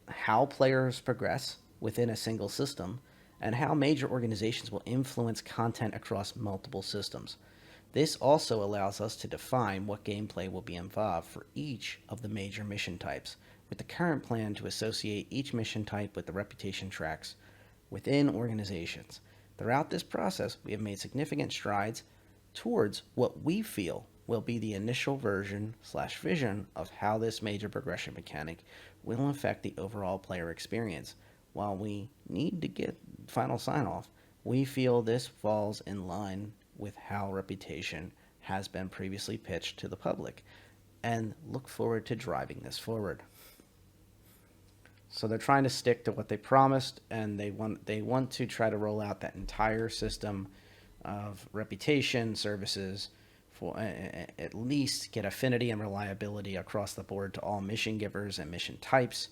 how players progress within a single system, and how major organizations will influence content across multiple systems. This also allows us to define what gameplay will be involved for each of the major mission types, with the current plan to associate each mission type with the reputation tracks within organizations. Throughout this process, we have made significant strides towards what we feel will be the initial version/vision of how this major progression mechanic will affect the overall player experience. While we need to get final sign-off, we feel this falls in line with how Reputation has been previously pitched to the public, and look forward to driving this forward. So they're trying to stick to what they promised, and they want to try to roll out that entire system of reputation services for at least get affinity and reliability across the board to all mission givers and mission types.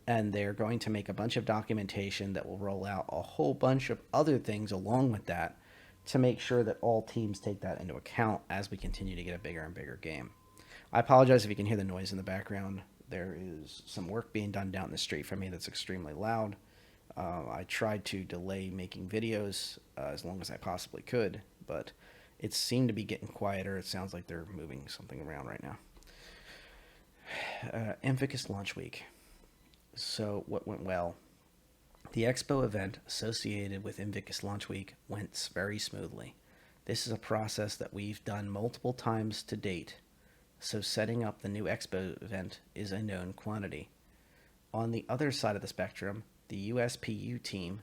And they're going to make a bunch of documentation that will roll out a whole bunch of other things along with that to make sure that all teams take that into account as we continue to get a bigger and bigger game. I apologize if you can hear the noise in the background. There is some work being done down the street from me that's extremely loud. I tried to delay making videos as long as I possibly could, but it seemed to be getting quieter. It sounds like they're moving something around right now. Invictus Launch Week. So what went well? The expo event associated with Invictus Launch Week went very smoothly. This is a process that we've done multiple times to date, so setting up the new expo event is a known quantity. On the other side of the spectrum, the USPU team,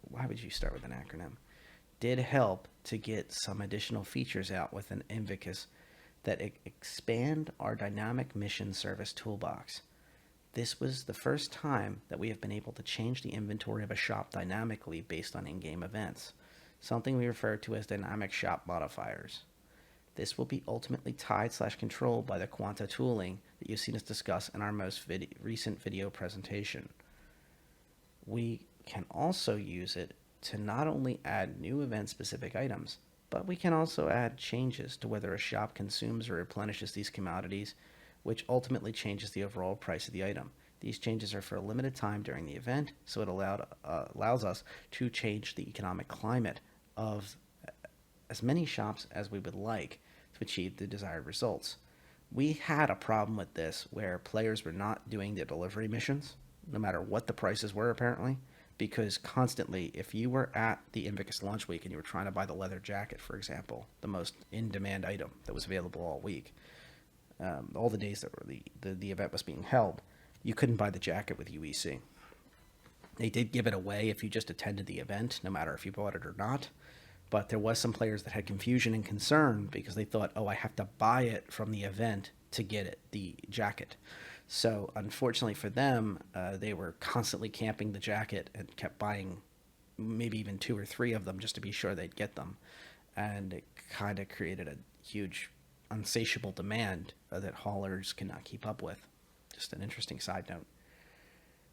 why would you start with an acronym, did help to get some additional features out with an Invictus that expand our dynamic mission service toolbox. This was the first time that we have been able to change the inventory of a shop dynamically based on in-game events, something we refer to as dynamic shop modifiers. This will be ultimately tied/controlled by the Quanta tooling that you've seen us discuss in our most recent video presentation. We can also use it to not only add new event-specific items, but we can also add changes to whether a shop consumes or replenishes these commodities, which ultimately changes the overall price of the item. These changes are for a limited time during the event, so it allows us to change the economic climate of as many shops as we would like to achieve the desired results. We had a problem with this where players were not doing the delivery missions, no matter what the prices were apparently, because constantly, if you were at the Invictus Launch Week and you were trying to buy the leather jacket, for example, the most in-demand item that was available all week, all the days that were the event was being held, you couldn't buy the jacket with UEC. They did give it away if you just attended the event, no matter if you bought it or not. But there was some players that had confusion and concern because they thought, oh, I have to buy it from the event to get it, the jacket. So unfortunately for them, they were constantly camping the jacket and kept buying maybe even 2 or 3 of them just to be sure they'd get them. And it kind of created a huge, unsatiable demand that haulers cannot keep up with. Just an interesting side note.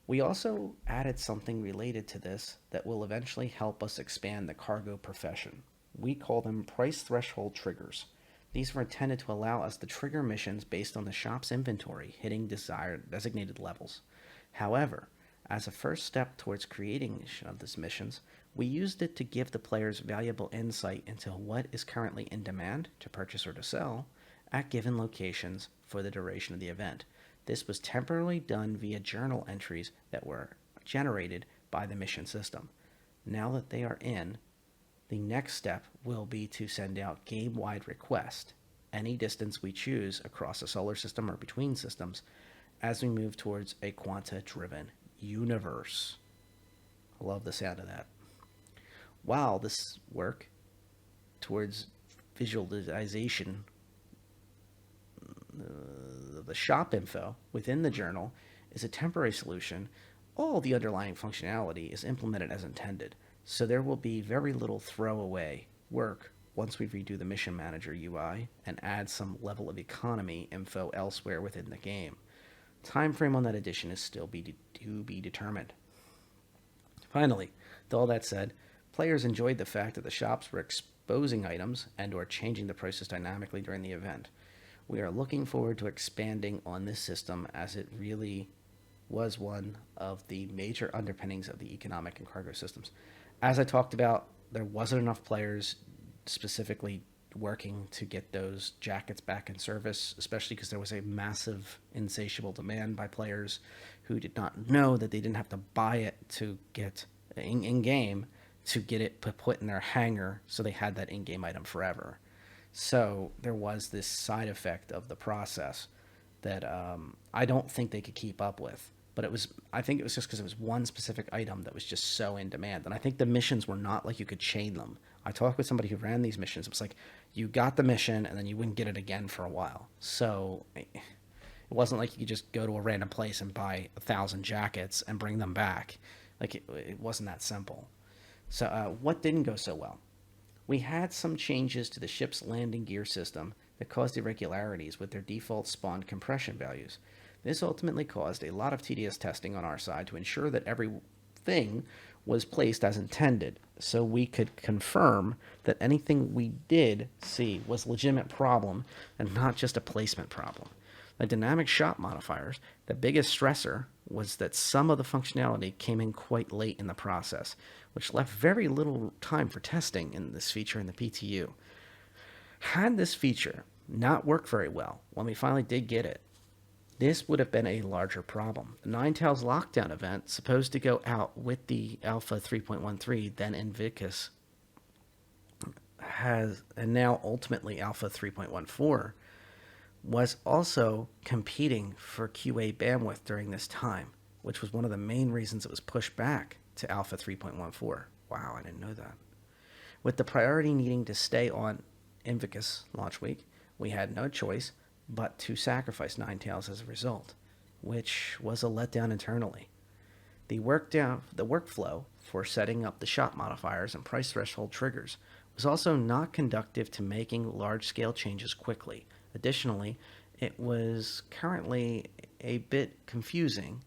We also added something related to this that will eventually help us expand the cargo profession. We call them price threshold triggers. These were intended to allow us to trigger missions based on the shop's inventory hitting desired designated levels. However, as a first step towards creating of these missions, we used it to give the players valuable insight into what is currently in demand to purchase or to sell at given locations for the duration of the event. This was temporarily done via journal entries that were generated by the mission system. Now that they are in, the next step will be to send out game-wide requests, any distance we choose across the solar system or between systems, as we move towards a quanta-driven universe. I love the sound of that. While this work towards visualization the shop info within the journal is a temporary solution, all the underlying functionality is implemented as intended, so there will be very little throwaway work once we redo the mission manager UI and add some level of economy info elsewhere within the game. Time frame on that addition is still to be determined. Finally, with all that said, players enjoyed the fact that the shops were exposing items and or changing the prices dynamically during the event. We are looking forward to expanding on this system as it really was one of the major underpinnings of the economic and cargo systems. As I talked about, there wasn't enough players specifically working to get those jackets back in service, especially because there was a massive, insatiable demand by players who did not know that they didn't have to buy it to get in-game to get it put in their hangar so they had that in-game item forever. So there was this side effect of the process that I don't think they could keep up with. But I think it was just because it was one specific item that was just so in demand. And I think the missions were not like you could chain them. I talked with somebody who ran these missions. It was like you got the mission and then you wouldn't get it again for a while. So it wasn't like you could just go to a random place and buy 1,000 jackets and bring them back. Like it wasn't that simple. So what didn't go so well? We had some changes to the ship's landing gear system that caused irregularities with their default spawn compression values. This ultimately caused a lot of tedious testing on our side to ensure that everything was placed as intended, so we could confirm that anything we did see was a legitimate problem and not just a placement problem. The dynamic shop modifiers, the biggest stressor was that some of the functionality came in quite late in the process, which left very little time for testing in this feature in the PTU. Had this feature not worked very well when we finally did get it, this would have been a larger problem. The Ninetales lockdown event, supposed to go out with the Alpha 3.13, then Invictus, and now ultimately Alpha 3.14, was also competing for QA bandwidth during this time, which was one of the main reasons it was pushed back to Alpha 3.14. Wow, I didn't know that. With the priority needing to stay on Invictus launch week, we had no choice but to sacrifice Ninetales as a result, which was a letdown internally. The workflow for setting up the shop modifiers and price threshold triggers was also not conducive to making large-scale changes quickly. Additionally, it was currently a bit confusing.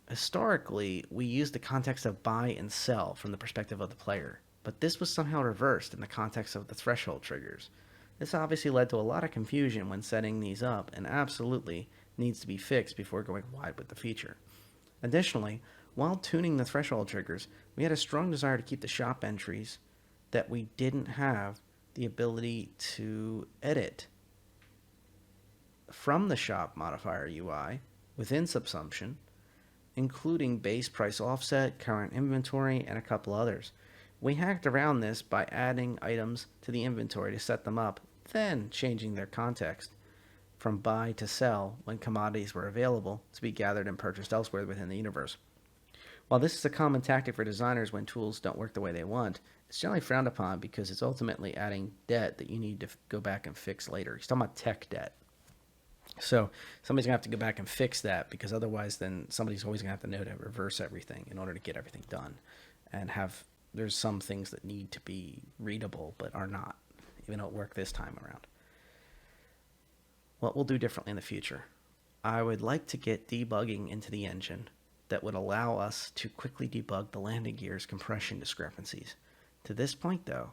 Historically, we used the context of buy and sell from the perspective of the player, but this was somehow reversed in the context of the threshold triggers. This obviously led to a lot of confusion when setting these up and absolutely needs to be fixed before going wide with the feature. Additionally, while tuning the threshold triggers, we had a strong desire to keep the shop entries that we didn't have the ability to edit from the shop modifier UI within Subsumption, including base price offset, current inventory, and a couple others. We hacked around this by adding items to the inventory to set them up, then changing their context from buy to sell when commodities were available to be gathered and purchased elsewhere within the universe. While this is a common tactic for designers when tools don't work the way they want, it's generally frowned upon because it's ultimately adding debt that you need to go back and fix later. He's talking about tech debt. So somebody's going to have to go back and fix that, because otherwise then somebody's always going to have to know to reverse everything in order to get everything done. And there's some things that need to be readable but are not, even though it worked this time around. What we'll do differently in the future. I would like to get debugging into the engine that would allow us to quickly debug the landing gear's compression discrepancies. To this point, though,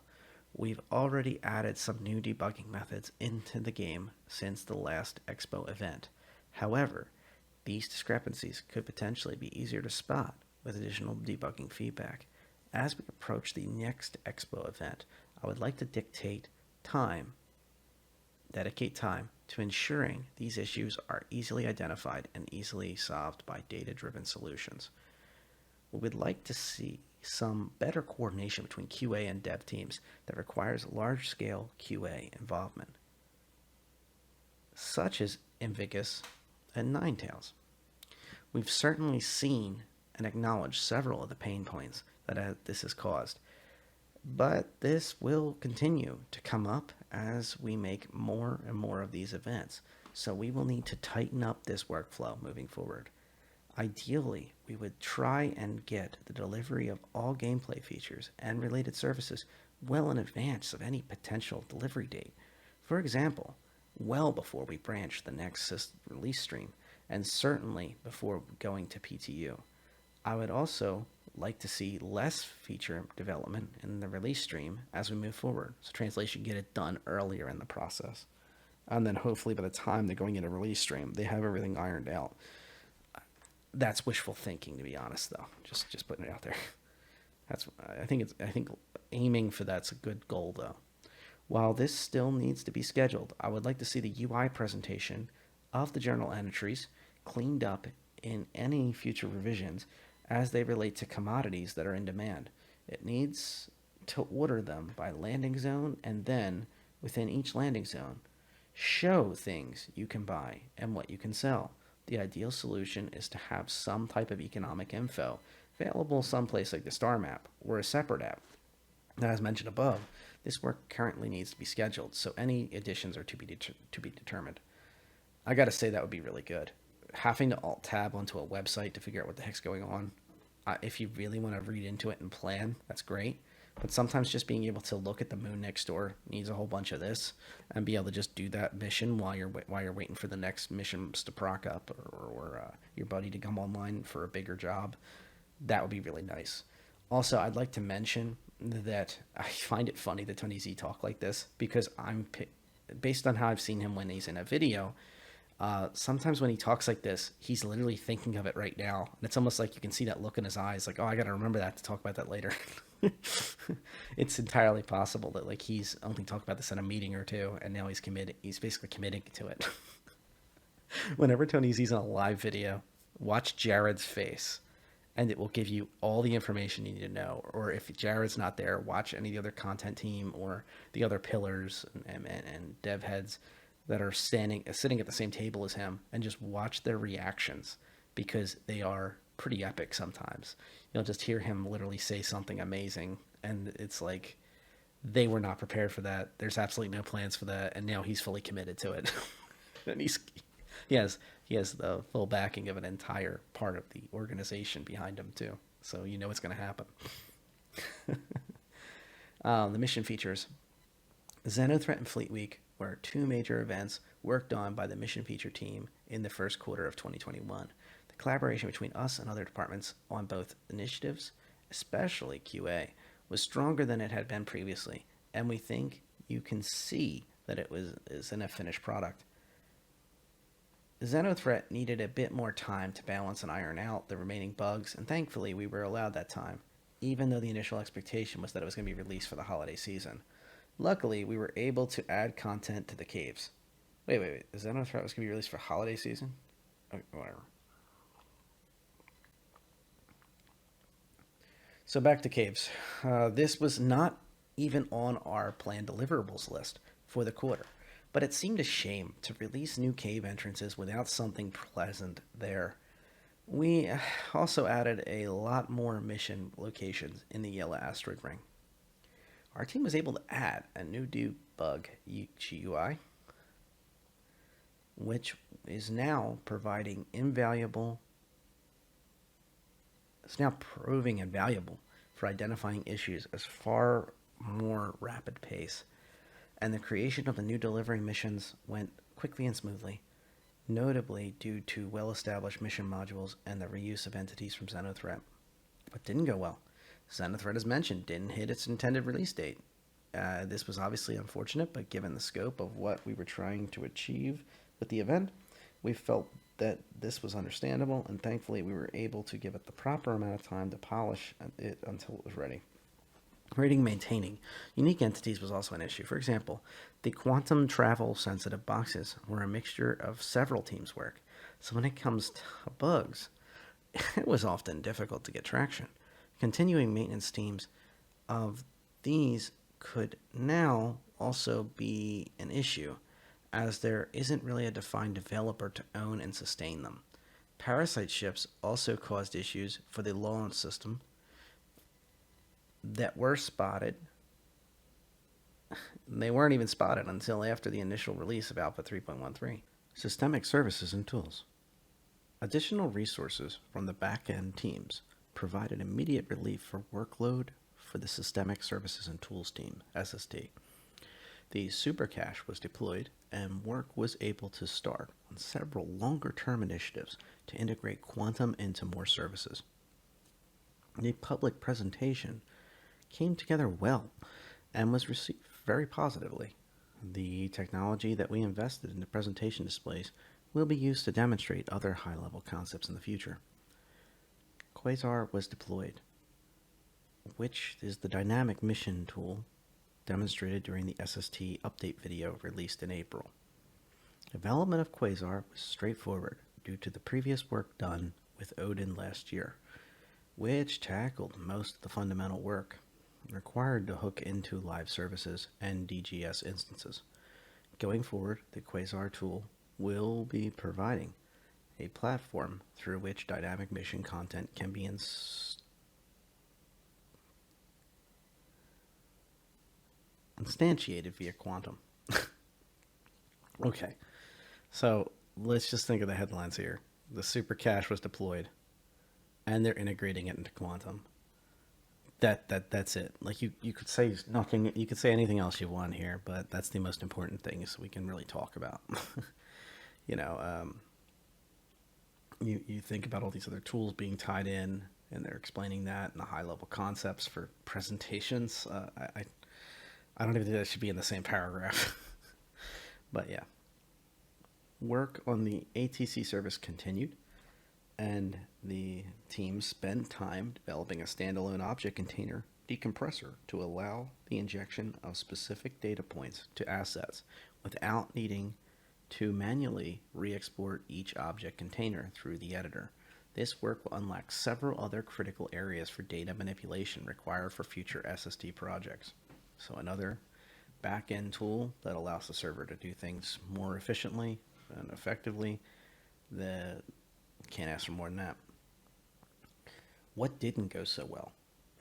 we've already added some new debugging methods into the game since the last Expo event. However, these discrepancies could potentially be easier to spot with additional debugging feedback. As we approach the next Expo event, I would like to dedicate time to ensuring these issues are easily identified and easily solved by data-driven solutions. We would like to see some better coordination between QA and dev teams that requires large-scale QA involvement, such as Invicus and Ninetales. We've certainly seen and acknowledged several of the pain points that this has caused, but this will continue to come up as we make more and more of these events, so we will need to tighten up this workflow moving forward. Ideally, we would try and get the delivery of all gameplay features and related services well in advance of any potential delivery date. For example, well before we branch the next release stream, and certainly before going to PTU. I would also like to see less feature development in the release stream as we move forward, so translation get it done earlier in the process. And then hopefully by the time they're going into release stream, they have everything ironed out. That's wishful thinking, to be honest, though. Just putting it out there. I think aiming for that's a good goal, though. While this still needs to be scheduled, I would like to see the UI presentation of the journal entries cleaned up in any future revisions as they relate to commodities that are in demand. It needs to order them by landing zone, and then within each landing zone, show things you can buy and what you can sell. The ideal solution is to have some type of economic info available someplace like the star map or a separate app. As mentioned above, this work currently needs to be scheduled, so any additions are to be determined. I gotta say that would be really good. Having to alt-tab onto a website to figure out what the heck's going on, if you really want to read into it and plan, that's great. But sometimes just being able to look at the moon next door needs a whole bunch of this, and be able to just do that mission while you're waiting for the next missions to proc up, or your buddy to come online for a bigger job. That would be really nice. Also, I'd like to mention that I find it funny that Tony Z talk like this, because based on how I've seen him when he's in a video. Sometimes when he talks like this, he's literally thinking of it right now. And it's almost like you can see that look in his eyes, like, oh, I got to remember that to talk about that later. It's entirely possible that like he's only talked about this in a meeting or two, and now he's committed. He's basically committing to it. Whenever Tony Z's on a live video, watch Jared's face, and it will give you all the information you need to know. Or if Jared's not there, watch any of the other content team or the other pillars and dev heads that are sitting at the same table as him, and just watch their reactions, because they are pretty epic sometimes. You'll just hear him literally say something amazing, and it's like they were not prepared for that. There's absolutely no plans for that, and now he's fully committed to it. And he has the full backing of an entire part of the organization behind him too. So you know it's going to happen. The mission features. Xenothreat and Fleet Week were two major events worked on by the mission feature team in the first quarter of 2021. The collaboration between us and other departments on both initiatives, especially QA, was stronger than it had been previously, and we think you can see that is in a finished product. Xenothreat needed a bit more time to balance and iron out the remaining bugs, and thankfully we were allowed that time, even though the initial expectation was that it was going to be released for the holiday season. Luckily, we were able to add content to the caves. Wait. Is Xenothreat was going to be released for holiday season? Okay, whatever. So back to caves. This was not even on our planned deliverables list for the quarter, but it seemed a shame to release new cave entrances without something pleasant there. We also added a lot more mission locations in the Yellow Asteroid Ring. Our team was able to add a new debug GUI, which is now proving invaluable for identifying issues at far more rapid pace. And the creation of the new delivery missions went quickly and smoothly. notably due to well-established mission modules and the reuse of entities from Xenothreat. What didn't go well? Xenothreat, as mentioned, didn't hit its intended release date. This was obviously unfortunate, but given the scope of what we were trying to achieve with the event, we felt that this was understandable, and thankfully we were able to give it the proper amount of time to polish it until it was ready. Rating maintaining unique entities was also an issue. For example, the quantum travel sensitive boxes were a mixture of several teams' work, so when it comes to bugs, it was often difficult to get traction. Continuing maintenance teams of these could now also be an issue, as there isn't really a defined developer to own and sustain them. Parasite ships also caused issues for the launch system that were spotted. They weren't even spotted until after the initial release of Alpha 3.13. Systemic services and tools. Additional resources from the back-end teams provided immediate relief for workload for the Systemic Services and Tools team, SST. The Supercache was deployed, and work was able to start on several longer-term initiatives to integrate quantum into more services. The public presentation came together well and was received very positively. The technology that we invested in the presentation displays will be used to demonstrate other high-level concepts in the future. Quasar was deployed, which is the dynamic mission tool demonstrated during the SST update video released in April. Development of Quasar was straightforward due to the previous work done with Odin last year, which tackled most of the fundamental work required to hook into live services and DGS instances. Going forward, the Quasar tool will be providing a platform through which dynamic mission content can be instantiated via quantum. Okay, so let's just think of the headlines here. The Supercache was deployed, and they're integrating it into quantum. That's it. Like you could say nothing. You could say anything else you want here, but that's the most important thing so we can really talk about. you know, you think about all these other tools being tied in, and they're explaining that and the high level concepts for presentations. I don't even think that should be in the same paragraph. But yeah, work on the ATC service continued, and the team spent time developing a standalone object container decompressor to allow the injection of specific data points to assets without needing to manually re-export each object container through the editor. This work will unlock several other critical areas for data manipulation required for future SSD projects. So another back-end tool that allows the server to do things more efficiently and effectively. Can't ask for more than that. What didn't go so well?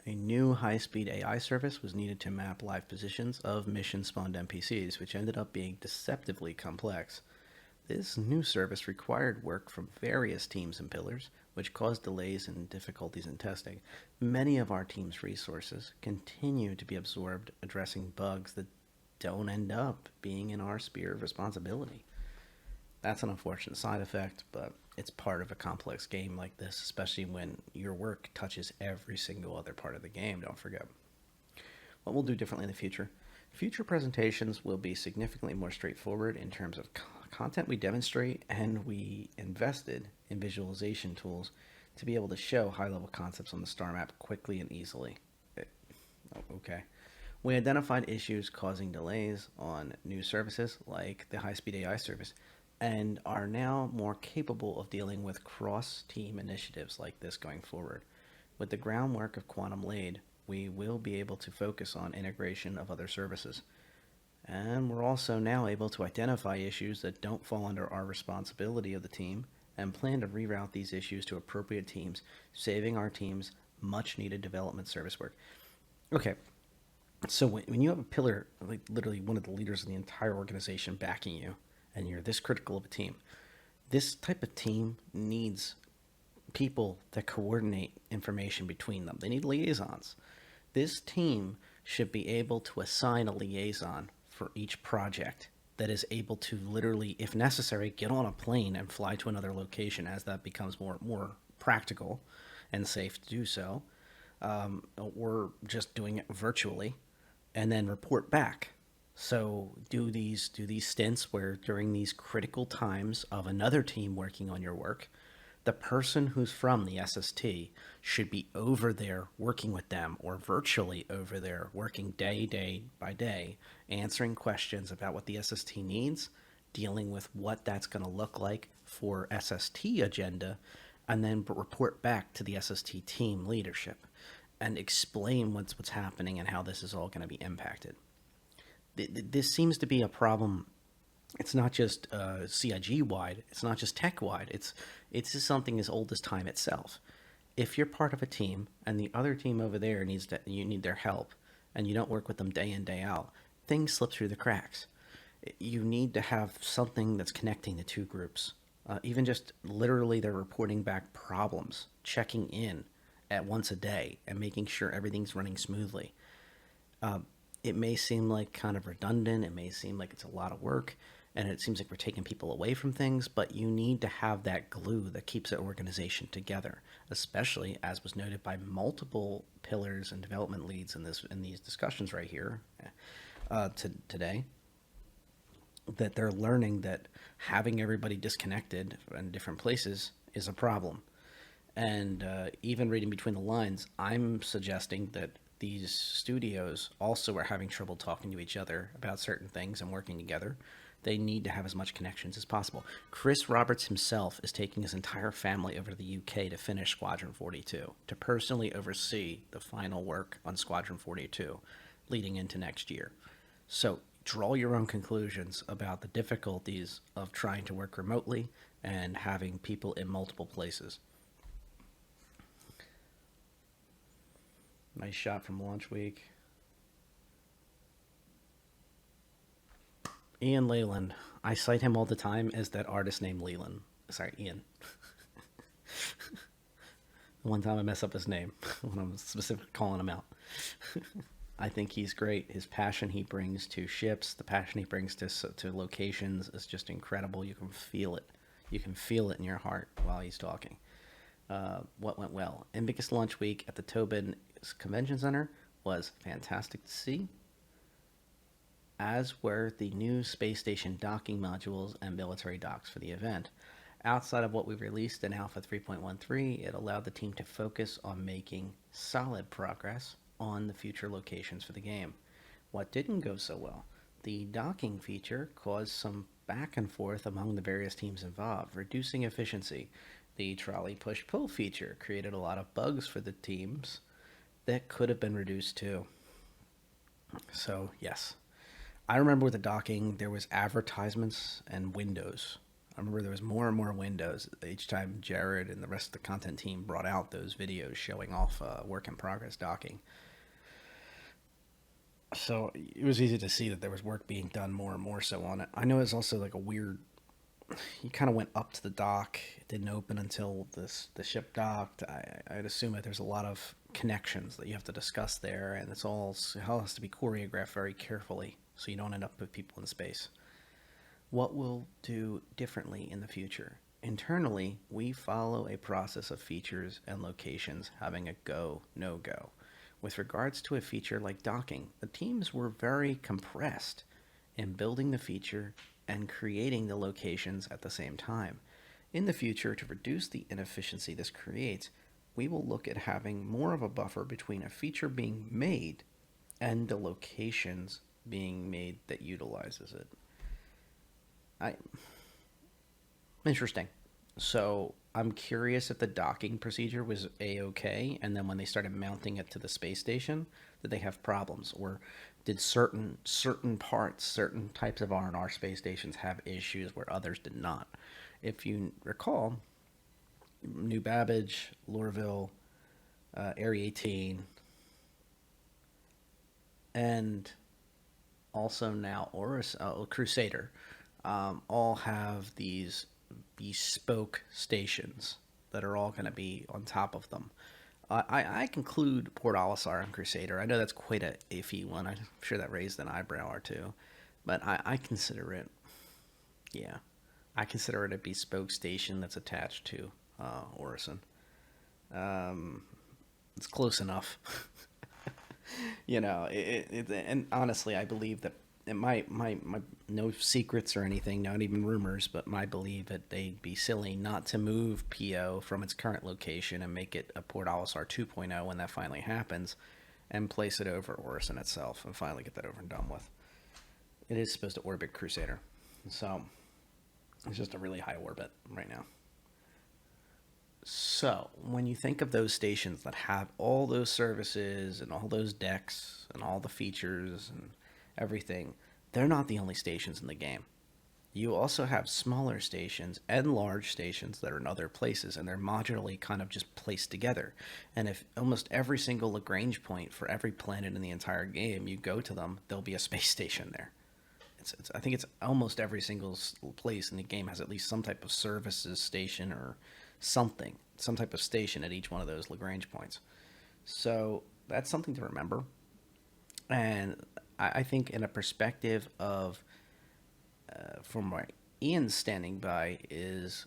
A new high-speed AI service was needed to map live positions of mission-spawned NPCs, which ended up being deceptively complex. This new service required work from various teams and pillars, which caused delays and difficulties in testing. Many of our team's resources continue to be absorbed addressing bugs that don't end up being in our sphere of responsibility. That's an unfortunate side effect, but it's part of a complex game like this, especially when your work touches every single other part of the game, don't forget. What we'll do differently in the future. Future presentations will be significantly more straightforward in terms of content we demonstrate, and we invested in visualization tools to be able to show high-level concepts on the star map quickly and easily. Okay. We identified issues causing delays on new services like the high-speed AI service, and are now more capable of dealing with cross-team initiatives like this going forward. With the groundwork of quantum laid, we will be able to focus on integration of other services. And we're also now able to identify issues that don't fall under our responsibility of the team and plan to reroute these issues to appropriate teams, saving our teams much-needed development service work. Okay, so when you have a pillar, like literally one of the leaders of the entire organization backing you, and you're this critical of a team, this type of team needs people that coordinate information between them. They need liaisons. This team should be able to assign a liaison for each project that is able to literally, if necessary, get on a plane and fly to another location as that becomes more practical and safe to do so, or just doing it virtually, and then report back. So do these stints where during these critical times of another team working on your work, the person who's from the SST should be over there working with them, or virtually over there working day by day, answering questions about what the SST needs, dealing with what that's going to look like for SST agenda, and then report back to the SST team leadership and explain what's happening and how this is all going to be impacted. This seems to be a problem. It's not just CIG wide. It's not just tech wide. It's just something as old as time itself. If you're part of a team and the other team over there you need their help, and you don't work with them day in day out, things slip through the cracks. You need to have something that's connecting the two groups. Even just literally, they're reporting back problems, checking in at once a day, and making sure everything's running smoothly. It may seem like kind of redundant. It may seem like it's a lot of work, and it seems like we're taking people away from things, but you need to have that glue that keeps the organization together, especially as was noted by multiple pillars and development leads in these discussions right here today, that they're learning that having everybody disconnected in different places is a problem. And even reading between the lines, I'm suggesting that these studios also are having trouble talking to each other about certain things and working together. They need to have as much connections as possible. Chris Roberts himself is taking his entire family over to the UK to finish Squadron 42, to personally oversee the final work on Squadron 42 leading into next year. So draw your own conclusions about the difficulties of trying to work remotely and having people in multiple places. Nice shot from launch week. Ian Leyland. I cite him all the time as that artist named Leland. Sorry, Ian. The one time I mess up his name when I'm specifically calling him out. I think he's great. His passion he brings to ships, the passion he brings to locations is just incredible. You can feel it. You can feel it in your heart while he's talking. What went well? And biggest launch week at the Tobin Convention Center was fantastic to see, as were the new space station docking modules and military docks for the event. Outside of what we released in Alpha 3.13, it allowed the team to focus on making solid progress on the future locations for the game. What didn't go so well? The docking feature caused some back and forth among the various teams involved, reducing efficiency. The trolley push-pull feature created a lot of bugs for the teams that could have been reduced too. So, yes. I remember with the docking, there was advertisements and windows. I remember there was more and more windows each time Jared and the rest of the content team brought out those videos showing off work in progress docking. So it was easy to see that there was work being done more and more so on it. I know it's also like a weird, you kind of went up to the dock. It didn't open until the ship docked. I'd assume that there's a lot of connections that you have to discuss there, and it all has to be choreographed very carefully so you don't end up with people in space. What we'll do differently in the future? Internally, we follow a process of features and locations having a go, no-go. With regards to a feature like docking, the teams were very compressed in building the feature and creating the locations at the same time. In the future, to reduce the inefficiency this creates, we will look at having more of a buffer between a feature being made and the locations being made that utilizes it. Interesting. So I'm curious if the docking procedure was A-okay, and then when they started mounting it to the space station, did they have problems? Or did certain parts, certain types of R&R space stations have issues where others did not? If you recall, New Babbage, Lorville, Area 18, and also now Crusader, all have these bespoke stations that are all going to be on top of them. I conclude Port Olisar and Crusader. I know that's quite a iffy one. I'm sure that raised an eyebrow or two, but I consider it Yeah, I consider it a bespoke station that's attached to Orison. Um, it's close enough. And honestly, I believe that it my no secrets or anything, not even rumors, but my belief that they'd be silly not to move PO from its current location and make it a Port Olisar 2.0 when that finally happens, and place it over Orison itself and finally get that over and done with. It is supposed to orbit Crusader, so it's just a really high orbit right now. So, when you think of those stations that have all those services and all those decks and all the features and everything, they're not the only stations in the game. You also have smaller stations and large stations that are in other places, and they're modularly kind of just placed together. And if almost every single Lagrange point for every planet in the entire game, you go to them, there'll be a space station there. I think it's almost every single place in the game has at least some type of services station or something, some type of station at each one of those Lagrange points. So that's something to remember. And I think, in a perspective of, from where Ian's standing by, is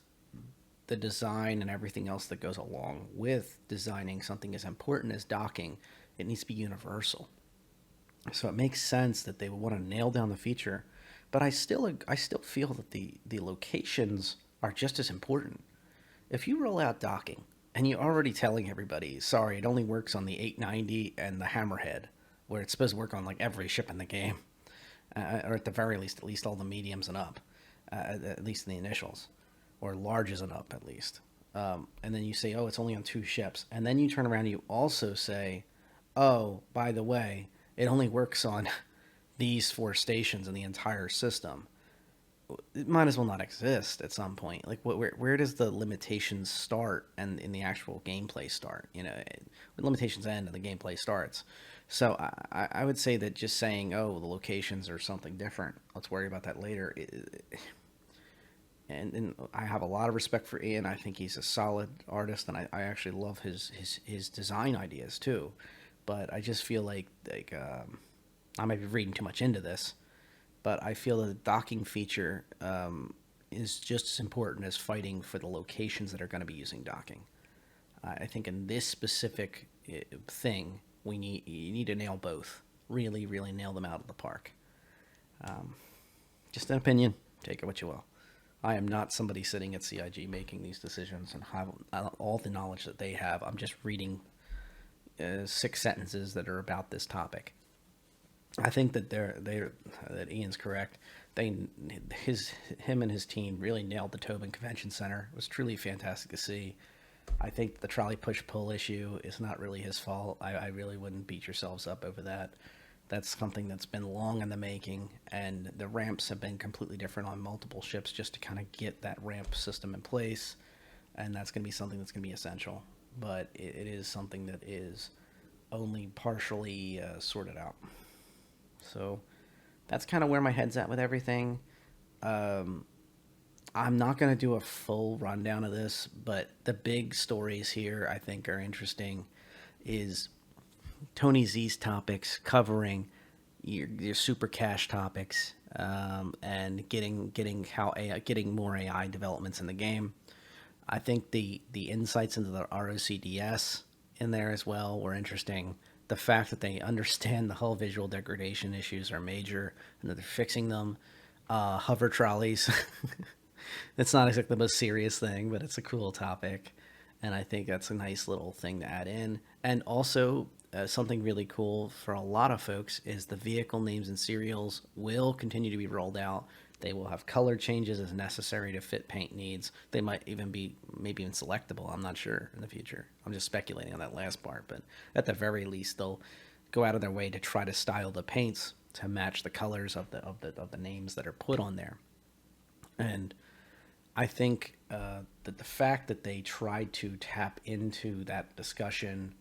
the design and everything else that goes along with designing something as important as docking. It needs to be universal. So it makes sense that they would want to nail down the feature, but I still feel that the locations are just as important. If you roll out docking and you're already telling everybody, sorry, it only works on the 890 and the Hammerhead, where it's supposed to work on like every ship in the game, or at least all the mediums and up, at least in the initials, or larges and up at least. And then you say, oh, it's only on 2 ships, and then you turn around and you also say, oh, by the way, it only works on these 4 stations in the entire system. It might as well not exist at some point. Like, where does the limitations start and in the actual gameplay start? The limitations end and the gameplay starts. So I would say that just saying, oh, the locations are something different, let's worry about that later. And I have a lot of respect for Ian. I think he's a solid artist, and I actually love his design ideas too. But I just feel like I might be reading too much into this, but I feel that the docking feature is just as important as fighting for the locations that are going to be using docking. I think in this specific thing, you need to nail both. Really, really nail them out of the park. Just an opinion. Take it what you will. I am not somebody sitting at CIG making these decisions and have all the knowledge that they have. I'm just reading 6 sentences that are about this topic. I think that that Ian's correct. Him and his team really nailed the Tobin Convention Center. It was truly fantastic to see. I think the trolley push-pull issue is not really his fault. I really wouldn't beat yourselves up over that. That's something that's been long in the making, and the ramps have been completely different on multiple ships just to kind of get that ramp system in place, and that's going to be something that's going to be essential. But it is something that is only partially sorted out. So that's kind of where my head's at with everything. I'm not going to do a full rundown of this, but the big stories here I think are interesting is Tony Z's topics covering your Supercache topics, and getting more AI developments in the game. I think the insights into the ROC-DS in there as well were interesting. The fact that they understand the hull visual degradation issues are major and that they're fixing them. HoverTrolleys. It's not exactly the most serious thing, but it's a cool topic. And I think that's a nice little thing to add in. And also, something really cool for a lot of folks is the vehicle names and serials will continue to be rolled out. They will have color changes as necessary to fit paint needs. They might even be maybe even selectable. I'm not sure in the future. I'm just speculating on that last part, but at the very least, they'll go out of their way to try to style the paints to match the colors of the names that are put on there. And I think that the fact that they tried to tap into that discussion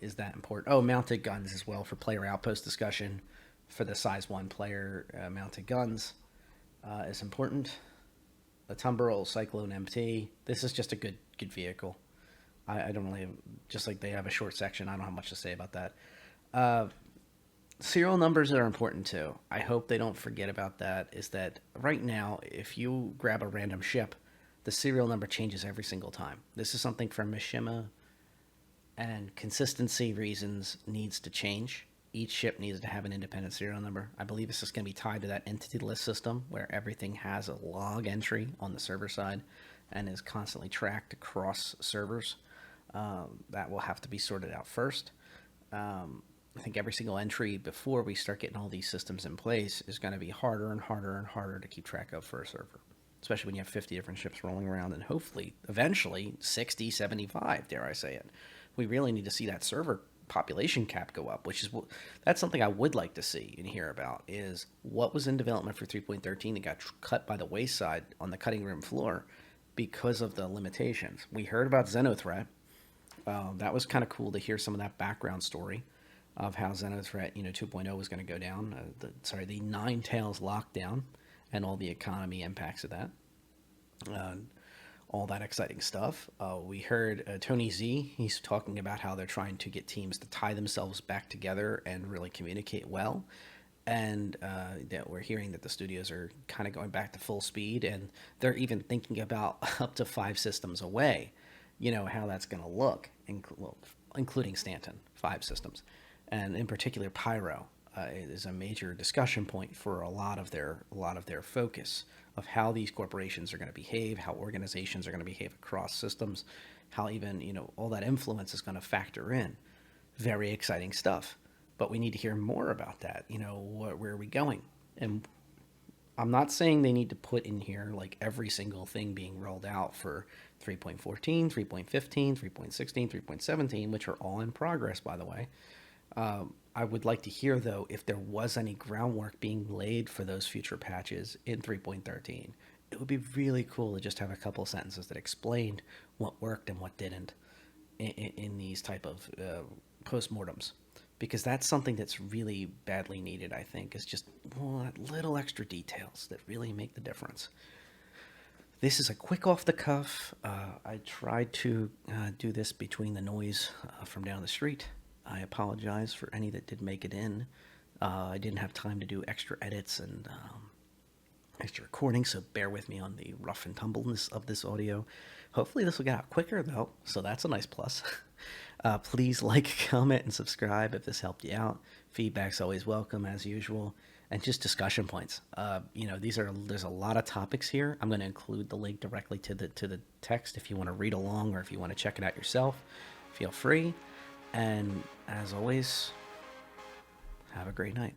is that important. Oh, mounted guns as well for player outpost discussion for the size 1 player mounted guns is important. The Tumbrel Cyclone MT. This is just a good vehicle. I don't really have, just like they have a short section. I don't have much to say about that. Serial numbers are important too. I hope they don't forget about that. Is that right now, if you grab a random ship, the serial number changes every single time. This is something from Mishima, and consistency reasons needs to change. Each ship needs to have an independent serial number. I believe this is going to be tied to that entity list system where everything has a log entry on the server side and is constantly tracked across servers. That will have to be sorted out first. I think every single entry before we start getting all these systems in place is going to be harder and harder and harder to keep track of for a server, especially when you have 50 different ships rolling around and hopefully eventually 60, 75, dare I say it. We really need to see that server population cap go up, which is that's something I would like to see and hear about, is what was in development for 3.13 that got cut by the wayside on the cutting room floor because of the limitations. We heard about Xenothreat. That was kind of cool to hear some of that background story of how Xenothreat, 2.0 was going to go down. The Nine Tails lockdown and all the economy impacts of that. All that exciting stuff. We heard Tony Z. He's talking about how they're trying to get teams to tie themselves back together and really communicate well. And that we're hearing that the studios are kind of going back to full speed, and they're even thinking about up to 5 systems away. How that's going to look, including Stanton, 5 systems. And in particular, Pyro is a major discussion point for a lot of their focus of how these corporations are going to behave, how organizations are going to behave across systems, how even all that influence is going to factor in. Very exciting stuff. But we need to hear more about that. Where are we going? And I'm not saying they need to put in here like every single thing being rolled out for 3.14, 3.15, 3.16, 3.17, which are all in progress, by the way. I would like to hear, though, if there was any groundwork being laid for those future patches in 3.13. It would be really cool to just have a couple of sentences that explained what worked and what didn't in these type of postmortems. Because that's something that's really badly needed, I think, is just little extra details that really make the difference. This is a quick off the cuff. I tried to do this between the noise from down the street. I apologize for any that did make it in. I didn't have time to do extra edits and extra recording, so bear with me on the rough and tumbleness of this audio. Hopefully this will get out quicker, though, so that's a nice plus. Please like, comment, and subscribe if this helped you out. Feedback's always welcome, as usual. And just discussion points. There's a lot of topics here. I'm going to include the link directly to the text if you want to read along or if you want to check it out yourself. Feel free. And as always, have a great night.